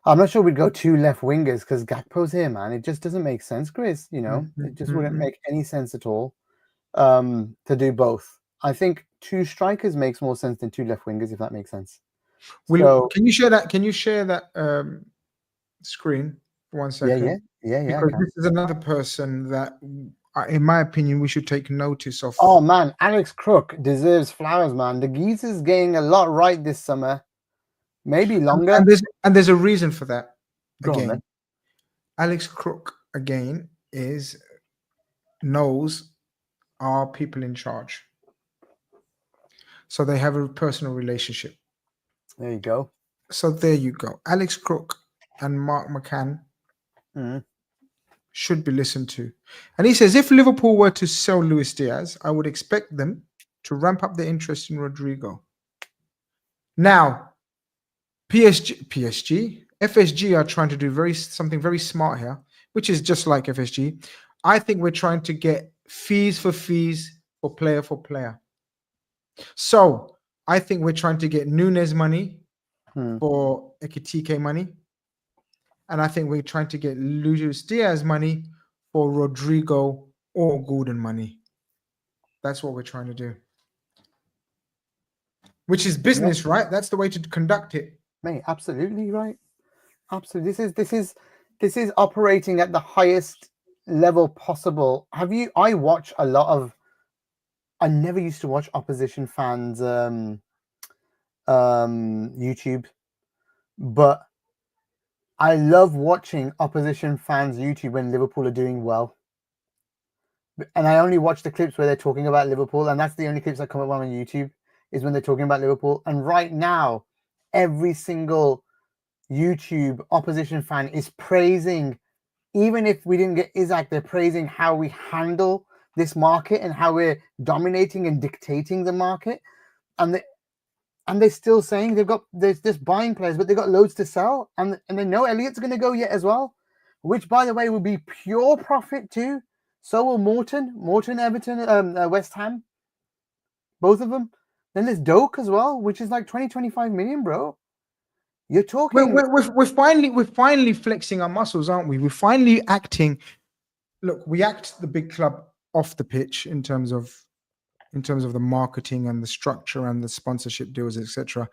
I'm not sure we'd go 2 left wingers because Gakpo's here, man. It just doesn't make sense, Chris. It just wouldn't make any sense at all. to do both. I think 2 strikers makes more sense than 2 left wingers, if that makes sense. Can you share that? Can you share that screen for 1 second? Yeah. Because this is another person that, in my opinion, we should take notice of. Oh man, Alex Crook deserves flowers, man. The geezer's getting a lot right this summer, maybe longer. And there's a reason for that. Go on, Again, then. Alex Crook again knows our people in charge, so they have a personal relationship. There you go. So there you go. Alex Crook and Mark McCann should be listened to. And he says, if Liverpool were to sell Luis Diaz, I would expect them to ramp up their interest in Rodrygo. Now, FSG are trying to do something very smart here, which is just like FSG. I think we're trying to get fees for player. So I think we're trying to get Nunes money for Ekitike money. And I think we're trying to get Luis Diaz money for Rodrygo or Gordon money. That's what we're trying to do. Which is business, right? That's the way to conduct it. Mate, absolutely right. Absolutely. This is operating at the highest level possible. I watch a lot of, I never used to watch opposition fans YouTube, but I love watching opposition fans YouTube when Liverpool are doing well. And I only watch the clips where they're talking about Liverpool, and that's the only clips that come up on YouTube, is when they're talking about Liverpool. And right now, every single YouTube opposition fan is praising, even if we didn't get Isak, they're praising how we handle this market and how we're dominating and dictating the market. And they're still saying they're just buying players, but they've got loads to sell, and they know Elliott's going to go yet as well, which, by the way, will be pure profit too. So will Morton, Everton, West Ham, both of them. Then there's Doak as well, which is like 20-25 million, bro. You're talking. We're finally flexing our muscles, aren't we? We're finally acting. Look, we act the big club off the pitch in terms of the marketing and the structure and the sponsorship deals, etc.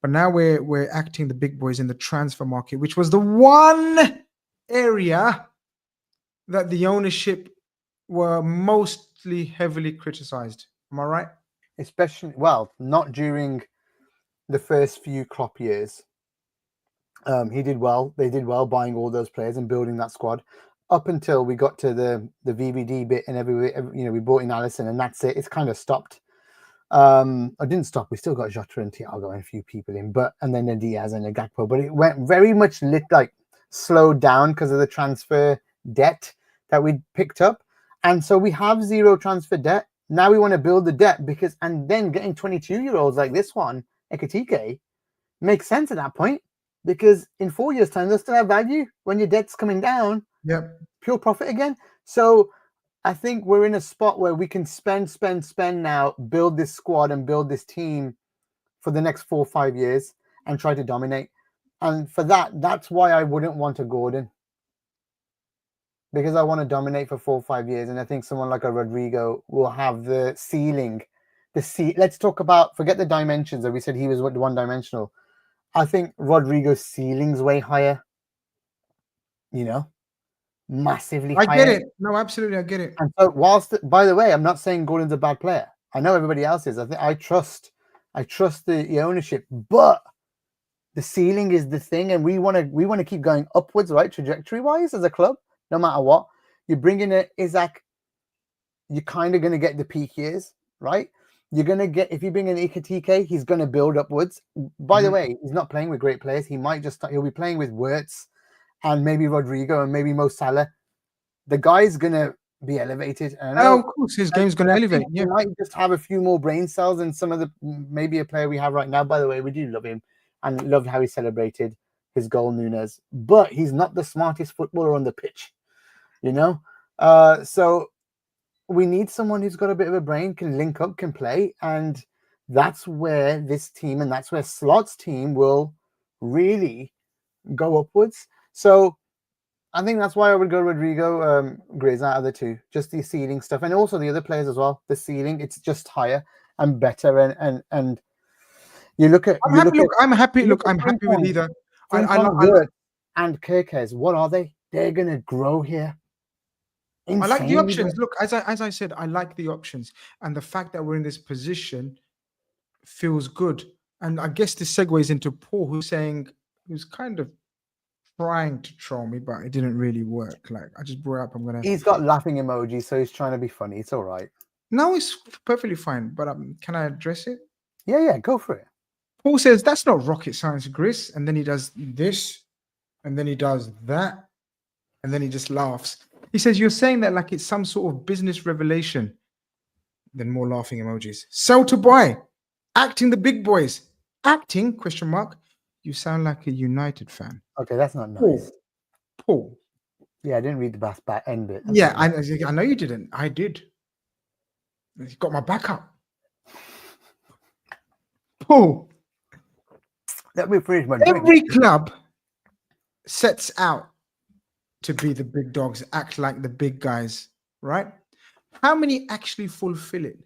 But now we're acting the big boys in the transfer market, which was the one area that the ownership were mostly heavily criticized. Am I right? Especially, well, not during the first few Klopp years. He did well. They did well buying all those players and building that squad up until we got to the VVD bit, and we brought in Alisson, and that's it. It's kind of stopped. I didn't stop. We still got Jota and Thiago and a few people in, and then the Diaz and the Gakpo. But it went very much slowed down because of the transfer debt that we picked up, and so we have zero transfer debt. Now we want to build the debt and then getting 22-year-olds like this one, Ekitike, makes sense at that point, because in 4 years' time they'll still have value when your debt's coming down. Yep. Pure profit again. So I think we're in a spot where we can spend now, build this squad and build this team for the next 4 or 5 years and try to dominate. And for that's why I wouldn't want a Gordon, because I want to dominate for 4 or 5 years. And I think someone like a Rodrygo will have the ceiling. Let's talk about, forget the dimensions that we said he was one-dimensional. I think Rodrygo's ceiling's way higher, massively higher. I get it. No, absolutely, I get it. And so by the way, I'm not saying Gordon's a bad player. I know everybody else is. I trust the ownership, but the ceiling is the thing, and we want to keep going upwards, right? Trajectory wise as a club, no matter what. You bring in Isak, you're kind of going to get the peak years, right? You're going to get, if you bring in Ekitike, he's going to build upwards. By the way, he's not playing with great players. He'll be playing with Wirtz and maybe Rodrygo and maybe Mo Salah. The guy's going to be elevated. And of course, his game's going to elevate. He might just have a few more brain cells than maybe a player we have right now. By the way, we do love him and loved how he celebrated his goal, Nunes. But he's not the smartest footballer on the pitch, So we need someone who's got a bit of a brain, can link up, can play. And that's where this team, and that's where Slot's team will really go upwards. So I think that's why I would go Rodrygo, Grizz out of the two. Just the ceiling stuff, and also the other players as well. The ceiling, it's just higher and better, and you look at I'm happy. Look, I'm happy. look Look, at I'm happy with Frimpong. either. Frimpong, Wirtz, and Kirkes. What are they? They're gonna grow here. I like the Insanely options. good. Look, as I said, I like the options, and the fact that we're in this position feels good. And I guess this segues into Paul, who's kind of trying to troll me, but it didn't really work. Like I just brought up, I'm gonna. He's got laughing emojis, so he's trying to be funny. It's all right. No, it's perfectly fine. But can I address it? Yeah, go for it. Paul says that's not rocket science, Grizz, and then he does this, and then he does that, and then he just laughs. He says you're saying that like it's some sort of business revelation. Then more laughing emojis. Sell to buy, acting the big boys, acting ? You sound like a United fan. Okay, that's not nice. Paul. Yeah, I didn't read the back end bit. Yeah, I know you didn't. I did. You got my back up. Paul. Let me finish my Every club sets out to be the big dogs, act like the big guys, right? How many actually fulfill it?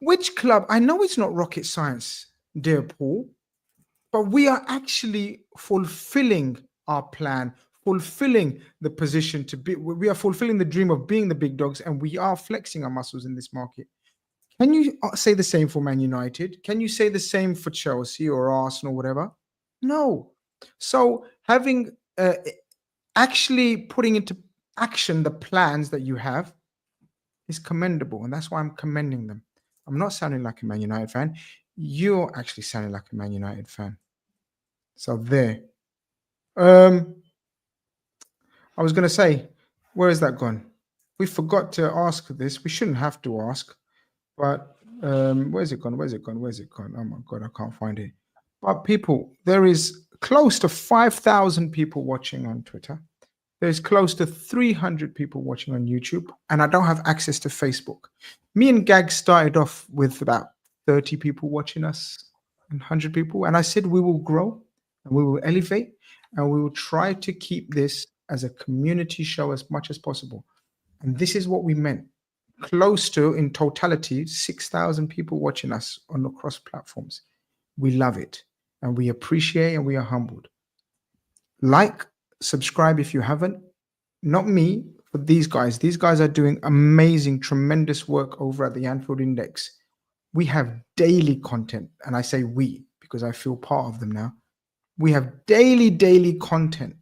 Which club? I know it's not rocket science, dear Paul, but we are actually fulfilling our plan, fulfilling the position to be. We are fulfilling the dream of being the big dogs, and we are flexing our muscles in this market. Can you say the same for Man United? Can you say the same for Chelsea or Arsenal, whatever? No. So having actually putting into action the plans that you have is commendable, and that's why I'm commending them. I'm not sounding like a Man United fan. You're actually sounding like a Man United fan. So there. I was going to say, where has that gone? We forgot to ask this. We shouldn't have to ask. But where's it gone? Oh my God, I can't find it. But people, there is close to 5,000 people watching on Twitter. There's close to 300 people watching on YouTube. And I don't have access to Facebook. Me and Gags started off with about 30 people watching us and 100 people. And I said we will grow and we will elevate and we will try to keep this as a community show as much as possible. And this is what we meant. Close to, in totality, 6,000 people watching us on the cross platforms. We love it and we appreciate and we are humbled. Like, subscribe if you haven't. Not me, but these guys. These guys are doing amazing, tremendous work over at the Anfield Index. We have daily content, and I say we because I feel part of them now. We have daily content,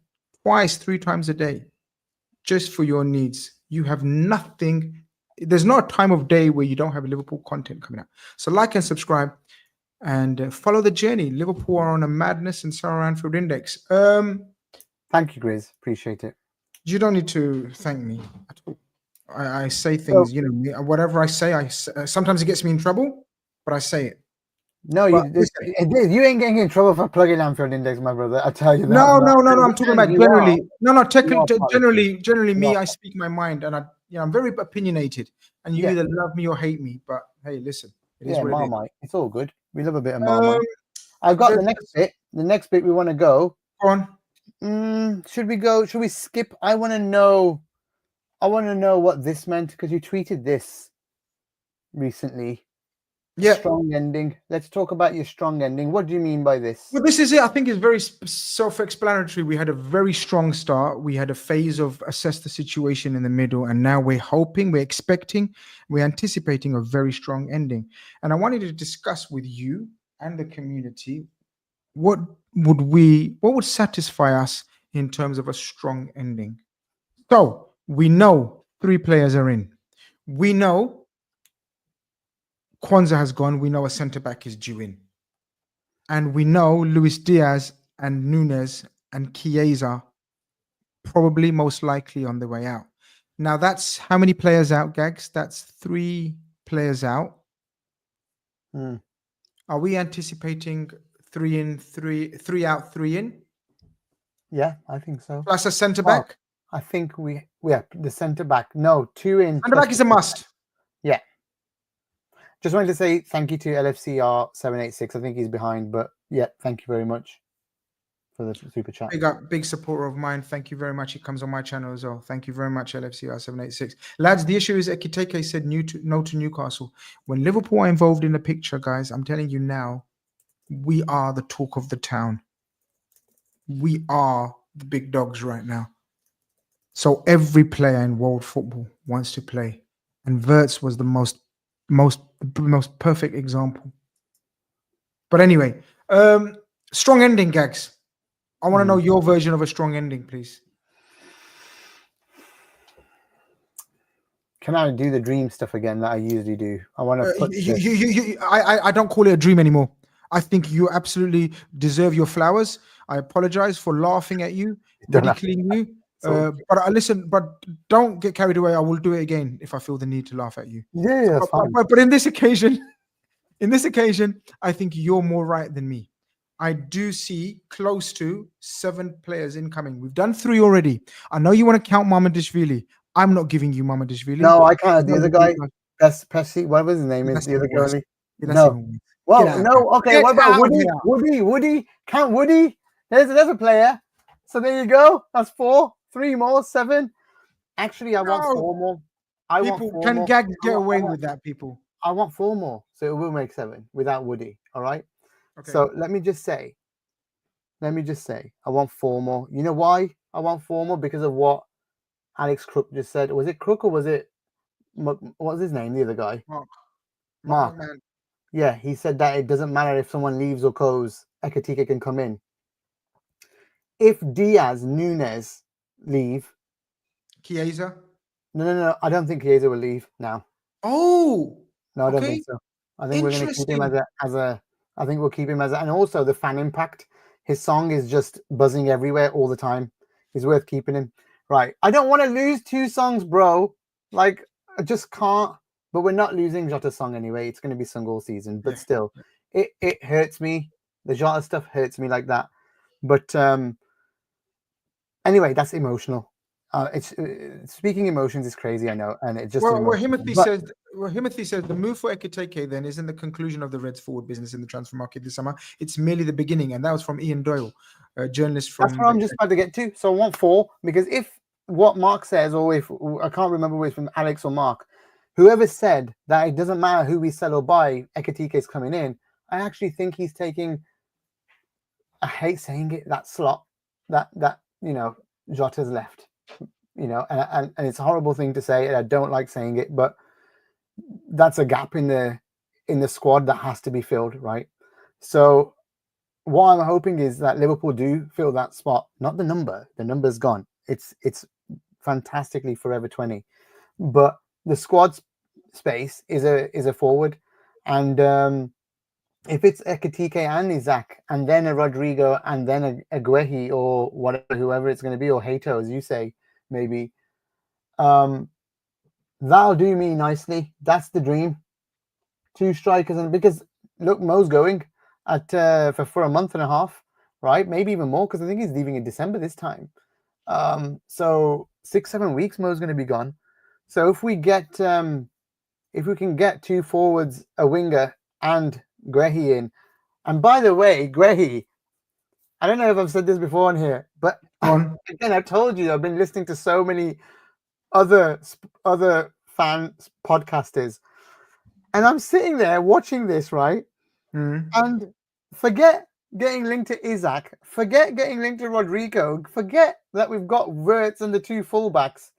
3 times a day, just for your needs. You have nothing. There's not a time of day where you don't have Liverpool content coming out. So like and subscribe and follow the journey. Liverpool are on a madness and so are Anfield Index. Thank you, Grizz. Appreciate it. You don't need to thank me at all. I say things, whatever I say, sometimes it gets me in trouble, but I say it. No, you ain't getting in trouble for plugging Anfield Index, my brother. I tell you that. No. I'm talking about generally. Generally, me, I speak my mind, and I'm very opinionated. And you either love me or hate me. But hey, listen, it is what Marmite. It's all good. We love a bit of Marmite. I've got the next bit. The next bit we want to go. Go on. Should we go? Should we skip? I want to know what this meant because you tweeted this recently. Yeah. Strong ending. Let's talk about your strong ending. What do you mean by this? Well, this is it. I think it's very self-explanatory. We had a very strong start. We had a phase of assess the situation in the middle, and now we're hoping, we're expecting, we're anticipating a very strong ending. And I wanted to discuss with you and the community what would satisfy us in terms of a strong ending. So we know 3 players are in. We know Kwanzaa has gone. We know a centre-back is due in. And we know Luis Diaz and Nunes and Chiesa probably most likely on the way out. Now that's how many players out, Gags? That's 3 players out. Are we anticipating 3 in, 3 out, 3 in? Yeah, I think so. Plus a centre-back? I think the centre-back. No, 2 in. Centre-back is a must. Yeah. Just wanted to say thank you to LFCR786. I think he's behind, but yeah, thank you very much for the super chat. Big supporter of mine. Thank you very much. He comes on my channel as well. Thank you very much, LFCR786. Lads, the issue is Ekitike said no to Newcastle. When Liverpool are involved in the picture, guys, I'm telling you now, we are the talk of the town. We are the big dogs right now. So every player in world football wants to play. And Wirtz was the most perfect example. But anyway, strong ending, Gags. I want to know your version of a strong ending, please. Can I do the dream stuff again that I usually do? I want to put I don't call it a dream anymore. I think you absolutely deserve your flowers. I apologize for laughing at you, ridiculing you. But don't get carried away. I will do it again if I feel the need to laugh at you. Yeah, that's fine. But in this occasion, I think you're more right than me. I do see close to 7 players incoming. We've done 3 already. I know you want to count Mamadishvili. I'm not giving you Mamadishvili. No, I can't. The other guy, Pesci, whatever his name is, the other goalie. No. Well, no. Okay, what about Woody? Woody? Count Woody? There's a player. So there you go. That's 4. 3 more, 7. Actually, I want 4 more. Can Gags get away with that, people? I want 4 more. So it will make 7 without Woody. All right. Okay. So let me just say, I want 4 more. You know why I want 4 more? Because of what Alex Crook just said. Was it Crook or was it, what was his name, the other guy? Mark. Yeah, he said that it doesn't matter if someone leaves or goes, Ekitike can come in. If Diaz, Nunes leave. Chiesa? No. I don't think Chiesa will leave now. Oh! No, I don't think so. I think we're going to keep him I think we'll keep him and also the fan impact. His song is just buzzing everywhere all the time. He's worth keeping him. Right. I don't want to lose 2 songs, bro. Like, I just can't. But we're not losing Jota's song anyway. It's going to be sung all season. But still, it hurts me. The Jota stuff hurts me like that. But anyway, that's emotional. It's speaking emotions is crazy, I know, and it just. Himothy says the move for Ekitike then isn't the conclusion of the Reds' forward business in the transfer market this summer. It's merely the beginning, and that was from Ian Doyle, a journalist from. That's what I'm just about to get to. So I want 4 because if what Mark says, or if I can't remember whether it's from Alex or Mark, whoever said that it doesn't matter who we sell or buy, Ekitike is coming in. I actually think he's taking. I hate saying it. That slot that Jota's left. And it's a horrible thing to say, and I don't like saying it, but that's a gap in the squad that has to be filled, right? So what I'm hoping is that Liverpool do fill that spot, not the number. The number's gone. It's fantastically forever 20, but the squad space is a forward, and if it's Ekitike and Isak, and then a Rodrygo, and then a Guehi or whatever, whoever it's going to be, or Hato, as you say. Maybe that'll do me nicely. That's the dream. 2 strikers, and because look, Mo's going at for a month and a half, right? Maybe even more, because I think he's leaving in December this time. So 6-7 weeks, Mo's going to be gone. So if we can get 2 forwards, a winger, and Guehi in, and by the way, Guehi, I don't know if I've said this before on here, but again, I've told you I've been listening to so many other fan podcasters, and I'm sitting there watching this, right? And forget getting linked to Isak, forget getting linked to Rodrygo, forget that we've got Wirtz and the 2 fullbacks.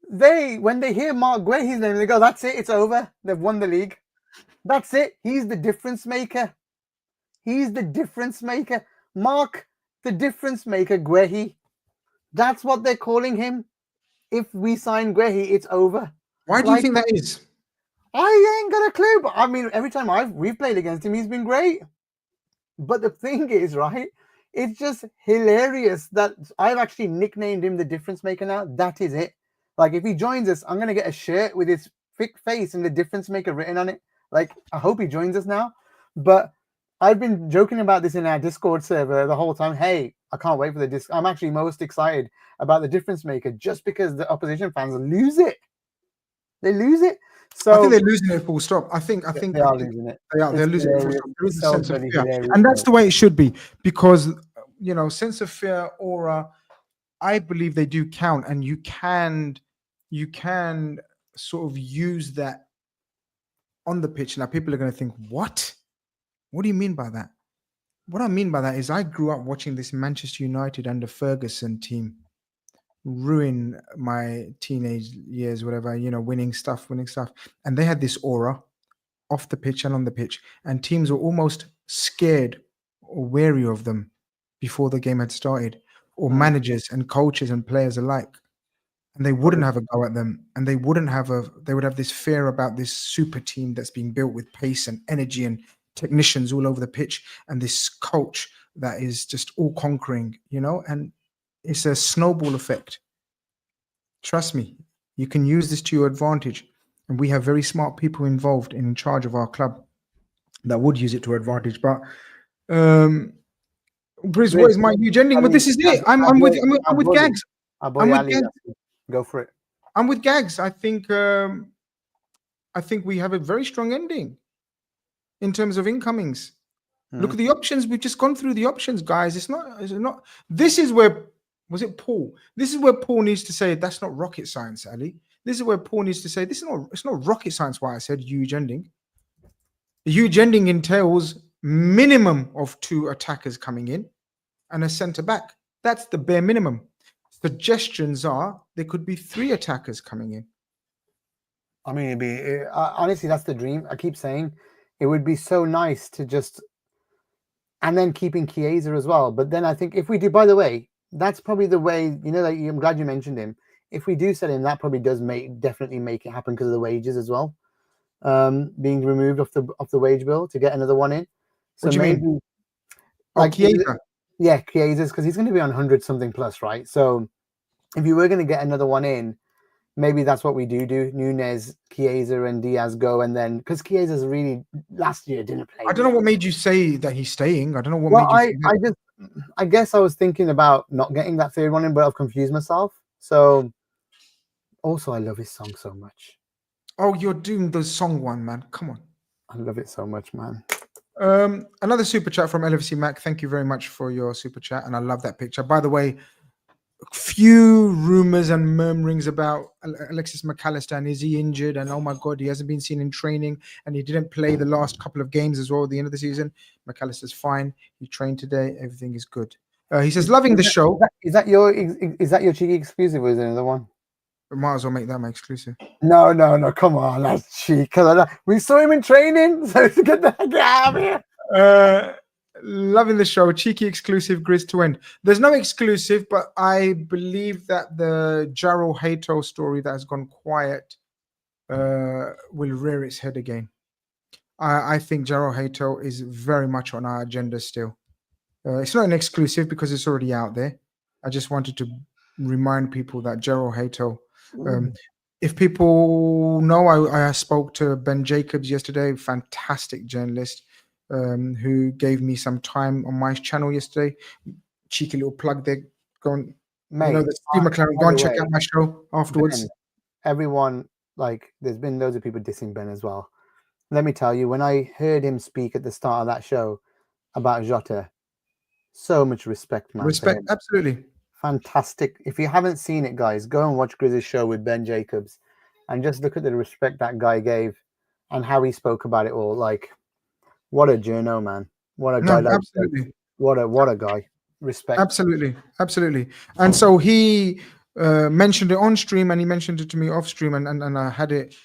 When they hear Mark Guehi's name, they go, "That's it, it's over. They've won the league. That's it. He's the difference maker. He's the difference maker. Mark, the difference maker, Guehi. That's what they're calling him. If we sign Guehi, it's over." Why do you think that is? I ain't got a clue. But I mean, every time we've played against him, he's been great. But the thing is, right, it's just hilarious that I've actually nicknamed him the difference maker now. That is it. Like, if he joins us, I'm going to get a shirt with his thick face and the difference maker written on it. Like, I hope he joins us now. But I've been joking about this in our Discord server the whole time. Hey, I can't wait for the I'm actually most excited about the difference maker just because the opposition fans lose it. They lose it. So I think they're losing it full stop. I think they are losing it. they are. They're It's losing it full hilarious. stop. There is It's a so sense of bloody fear, hilarious. and that's the way it should be, because sense of fear, aura, I believe they do count, and you can sort of use that on the pitch. Now people are going to think, what do you mean by that? What I mean by that is I grew up watching this Manchester United under Ferguson team ruin my teenage years, whatever, winning stuff. And they had this aura off the pitch and on the pitch, and teams were almost scared or wary of them before the game had started, or managers and coaches and players alike. And they wouldn't have a go at them, and they would have this fear about this super team that's being built with pace and energy and technicians all over the pitch, and this coach that is just all conquering, and it's a snowball effect. Trust me, you can use this to your advantage. And we have very smart people involved and in charge of our club that would use it to advantage. But Grizz, what is my huge ending? But this is it. I'm with Gags. I'm with Gags. Go for it. I'm with Gags. I think we have a very strong ending in terms of incomings. Look at the options. We've just gone through the options, guys. It's not. This is where, was it Paul? This is where Paul needs to say, that's not rocket science, Ali. This is where Paul needs to say, it's not rocket science why I said huge ending. The huge ending entails minimum of 2 attackers coming in and a centre back. That's the bare minimum. Suggestions are there could be 3 attackers coming in. I mean, honestly, that's the dream. I keep saying it would be so nice to just, and then keeping Chiesa as well. But then I think if we do, by the way, that's probably the way, I'm glad you mentioned him. If we do sell him, that probably does definitely make it happen because of the wages as well. Being removed off the wage bill to get another one in. So what do you mean? Like Chiesa. Yeah, Chiesa's, because he's going to be on 100 something plus, right? So if you were going to get another one in, maybe that's what we do. Nunez, Chiesa, and Diaz go, and then because Chiesa's really last year didn't play. I don't know what made you say that he's staying. I don't know what made you. I guess I was thinking about not getting that third one in, but I've confused myself. So also, I love his song so much. Oh, you're doing the song one, man. Come on. I love it so much, man. Another super chat from LFC Mac. Thank you very much for your super chat, and I love that picture. By the way, few rumors and murmurings about Alexis McAllister, and is he injured? And oh my God, he hasn't been seen in training, and he didn't play the last couple of games as well at the end of the season. McAllister's fine. He trained today. Everything is good. He says, loving the show. Is that your cheeky exclusive, or is there another one? We might as well make that my exclusive. No. Come on, that's cheek. We saw him in training, so get the heck out of here. Loving the show. Cheeky exclusive, Grizz to end. There's no exclusive, but I believe that the Jarrell Hato story that has gone quiet will rear its head again. I think Jarrell Hato is very much on our agenda still. It's not an exclusive because it's already out there. I just wanted to remind people that Jarrell Hato, if people know, I spoke to Ben Jacobs yesterday, fantastic journalist, who gave me some time on my channel yesterday. Cheeky little plug there. Go on, Steve McLaren. Go and check out my show afterwards. Ben, everyone, there's been loads of people dissing Ben as well. Let me tell you, when I heard him speak at the start of that show about Jota, so much respect, man. Respect, absolutely. Fantastic. If you haven't seen it, guys, go and watch Grizz's show with Ben Jacobs and just look at the respect that guy gave and how he spoke about it all. What a journo, man. What a guy. Absolutely. What a guy. Respect. Absolutely. And so he mentioned it on stream, and he mentioned it to me off stream, and I had it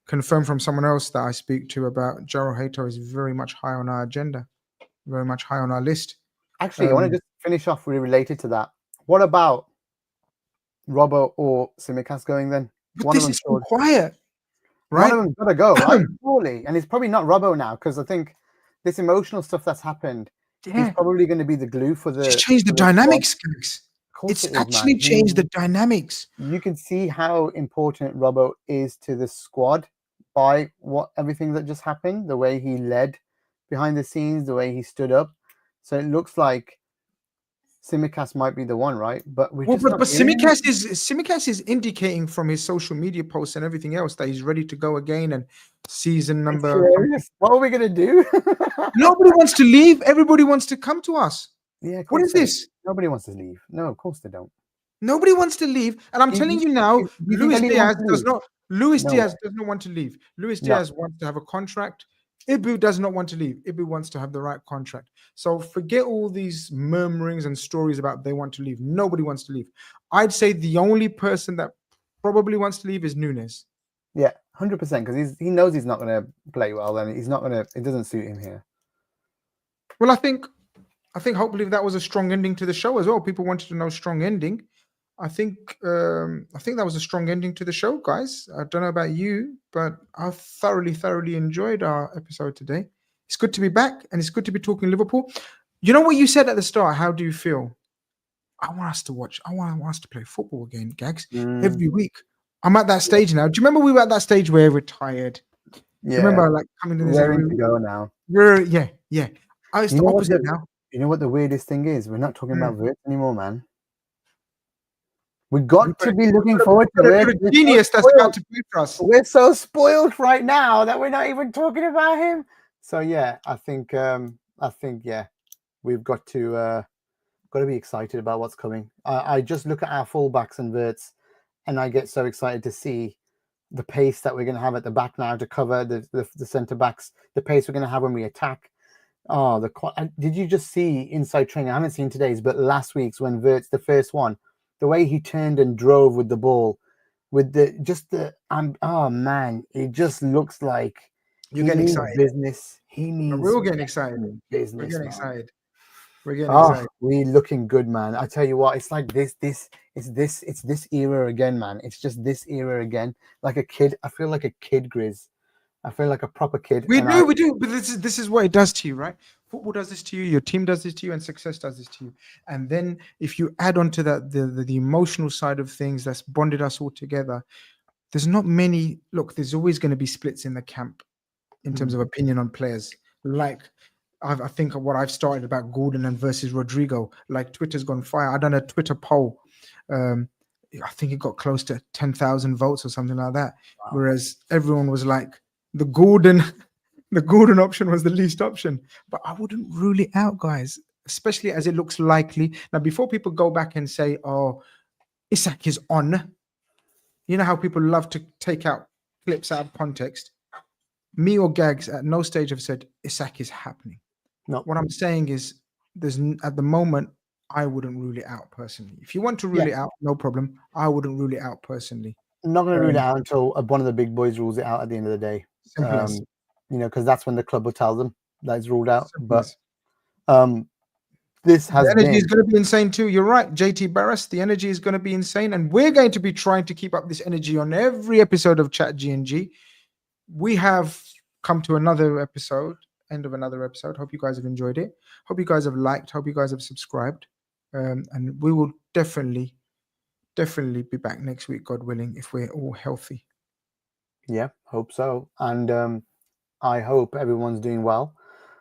confirmed from someone else that I speak to about Jarrell Hato is very much high on our agenda, very much high on our list. Actually, I want to just finish off related to that. What about Robbo or Tsimikas going then? But this is so quiet, right? One of them's got to go, right? Surely. And it's probably not Robbo now, because I think this emotional stuff that's happened is probably going to be the glue for the... It's changed the dynamics, guys. It's actually changed the dynamics. You can see how important Robbo is to the squad by everything that just happened, the way he led behind the scenes, the way he stood up. So it looks like Simicast might be the one, right? But we're Well, just but, not but hearing it. Simicast is indicating from his social media posts and everything else that he's ready to go again and season It's number. hilarious. What are we gonna do? Nobody wants to leave. Everybody wants to come to us. Yeah, of What course is they do. this? Nobody wants to leave. No, of course they don't. Nobody wants to leave. And I'm Do telling you, you now, do you think Ali wants to leave? Luis No Diaz way. does not want to leave. Luis No. Diaz wants to have a contract. Ibu does not want to leave. Ibu wants to have the right contract. So forget all these murmurings and stories about they want to leave. Nobody wants to leave. I'd say the only person that probably wants to leave is Nunes. Yeah, 100%. Because he knows he's not gonna play well, and he's not gonna. It doesn't suit him here. Well, I think hopefully that was a strong ending to the show as well. People wanted to know strong ending. I think that was a strong ending to the show, guys. I don't know about you, but I thoroughly enjoyed our episode today. It's good to be back, and it's good to be talking Liverpool. You know what you said at the start? How do you feel? I want us to watch. I want us to play football again, Gags, every week. I'm at that stage now. Do you remember we were at that stage where we're tired? Do you remember like coming to this? Raring to go now. Yeah. Oh, it's the opposite now. You know what the weirdest thing is? We're not talking about Vert anymore, man. We got to be looking forward to it. A genius that's about to play for us. We're so spoiled right now that we're not even talking about him. So yeah, I think we've got to be excited about what's coming. I just look at our fullbacks and Verts, and I get so excited to see the pace that we're going to have at the back now to cover the centre backs. The pace we're going to have when we attack. Oh, did you just see inside training? I haven't seen today's, but last week's when Verts, the first one, the way he turned and drove with the ball, with oh man, it just looks like you're getting excited. Business. He means we're all getting excited. Business. We're getting excited. We're getting excited. We're looking good, man. I tell you what, it's like it's this era again, man. It's just this era again. Like a kid. I feel like a kid, Grizz. I feel like a proper kid. We do, but this is what it does to you, right? Football does this to you, your team does this to you, and success does this to you. And then if you add on to that the emotional side of things that's bonded us all together, there's not many. Look, there's always going to be splits in the camp in terms of opinion on players. Like I think what I've started about Gordon and versus Rodrygo, like Twitter's gone fire. I done a Twitter poll. I think it got close to 10,000 votes or something like that. Wow. Whereas everyone was like, the Gordon option was the least option. But I wouldn't rule it out, guys, especially as it looks likely. Now, before people go back and say, oh, Isak is on, you know how people love to take out clips out of context. Me or Gags at no stage have said Isak is happening. No. What I'm saying is at the moment, I wouldn't rule it out personally. If you want to rule it out, no problem. I wouldn't rule it out personally. I'm not going to rule it out until one of the big boys rules it out at the end of the day. Because that's when the club will tell them that it's ruled out. But this has the energy is going to be insane too. You're right, JT Barras. The energy is going to be insane, and we're going to be trying to keep up this energy on every episode of Chat G&G. We have come to another episode, end of another episode. Hope you guys have enjoyed it. Hope you guys have liked. Hope you guys have subscribed, and we will definitely be back next week, God willing, if we're all healthy. Yeah, hope so. And I hope everyone's doing well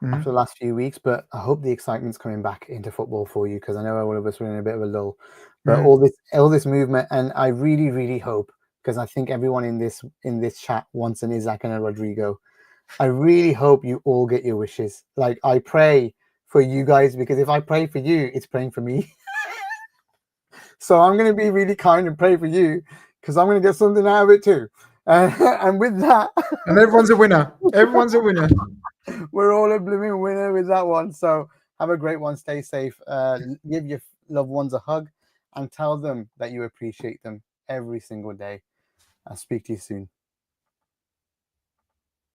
after the last few weeks, but I hope the excitement's coming back into football for you, because I know all of us were in a bit of a lull. But all this movement, and I really hope, because I think everyone in this chat wants an Isak and a Rodrygo. I really hope you all get your wishes. Like, I pray for you guys, because if I pray for you, it's praying for me. So I'm going to be really kind and pray for you, because I'm going to get something out of it too. And with that... And everyone's a winner. Everyone's a winner. We're all a blooming winner with that one. So have a great one. Stay safe. Give your loved ones a hug and tell them that you appreciate them every single day. I'll speak to you soon.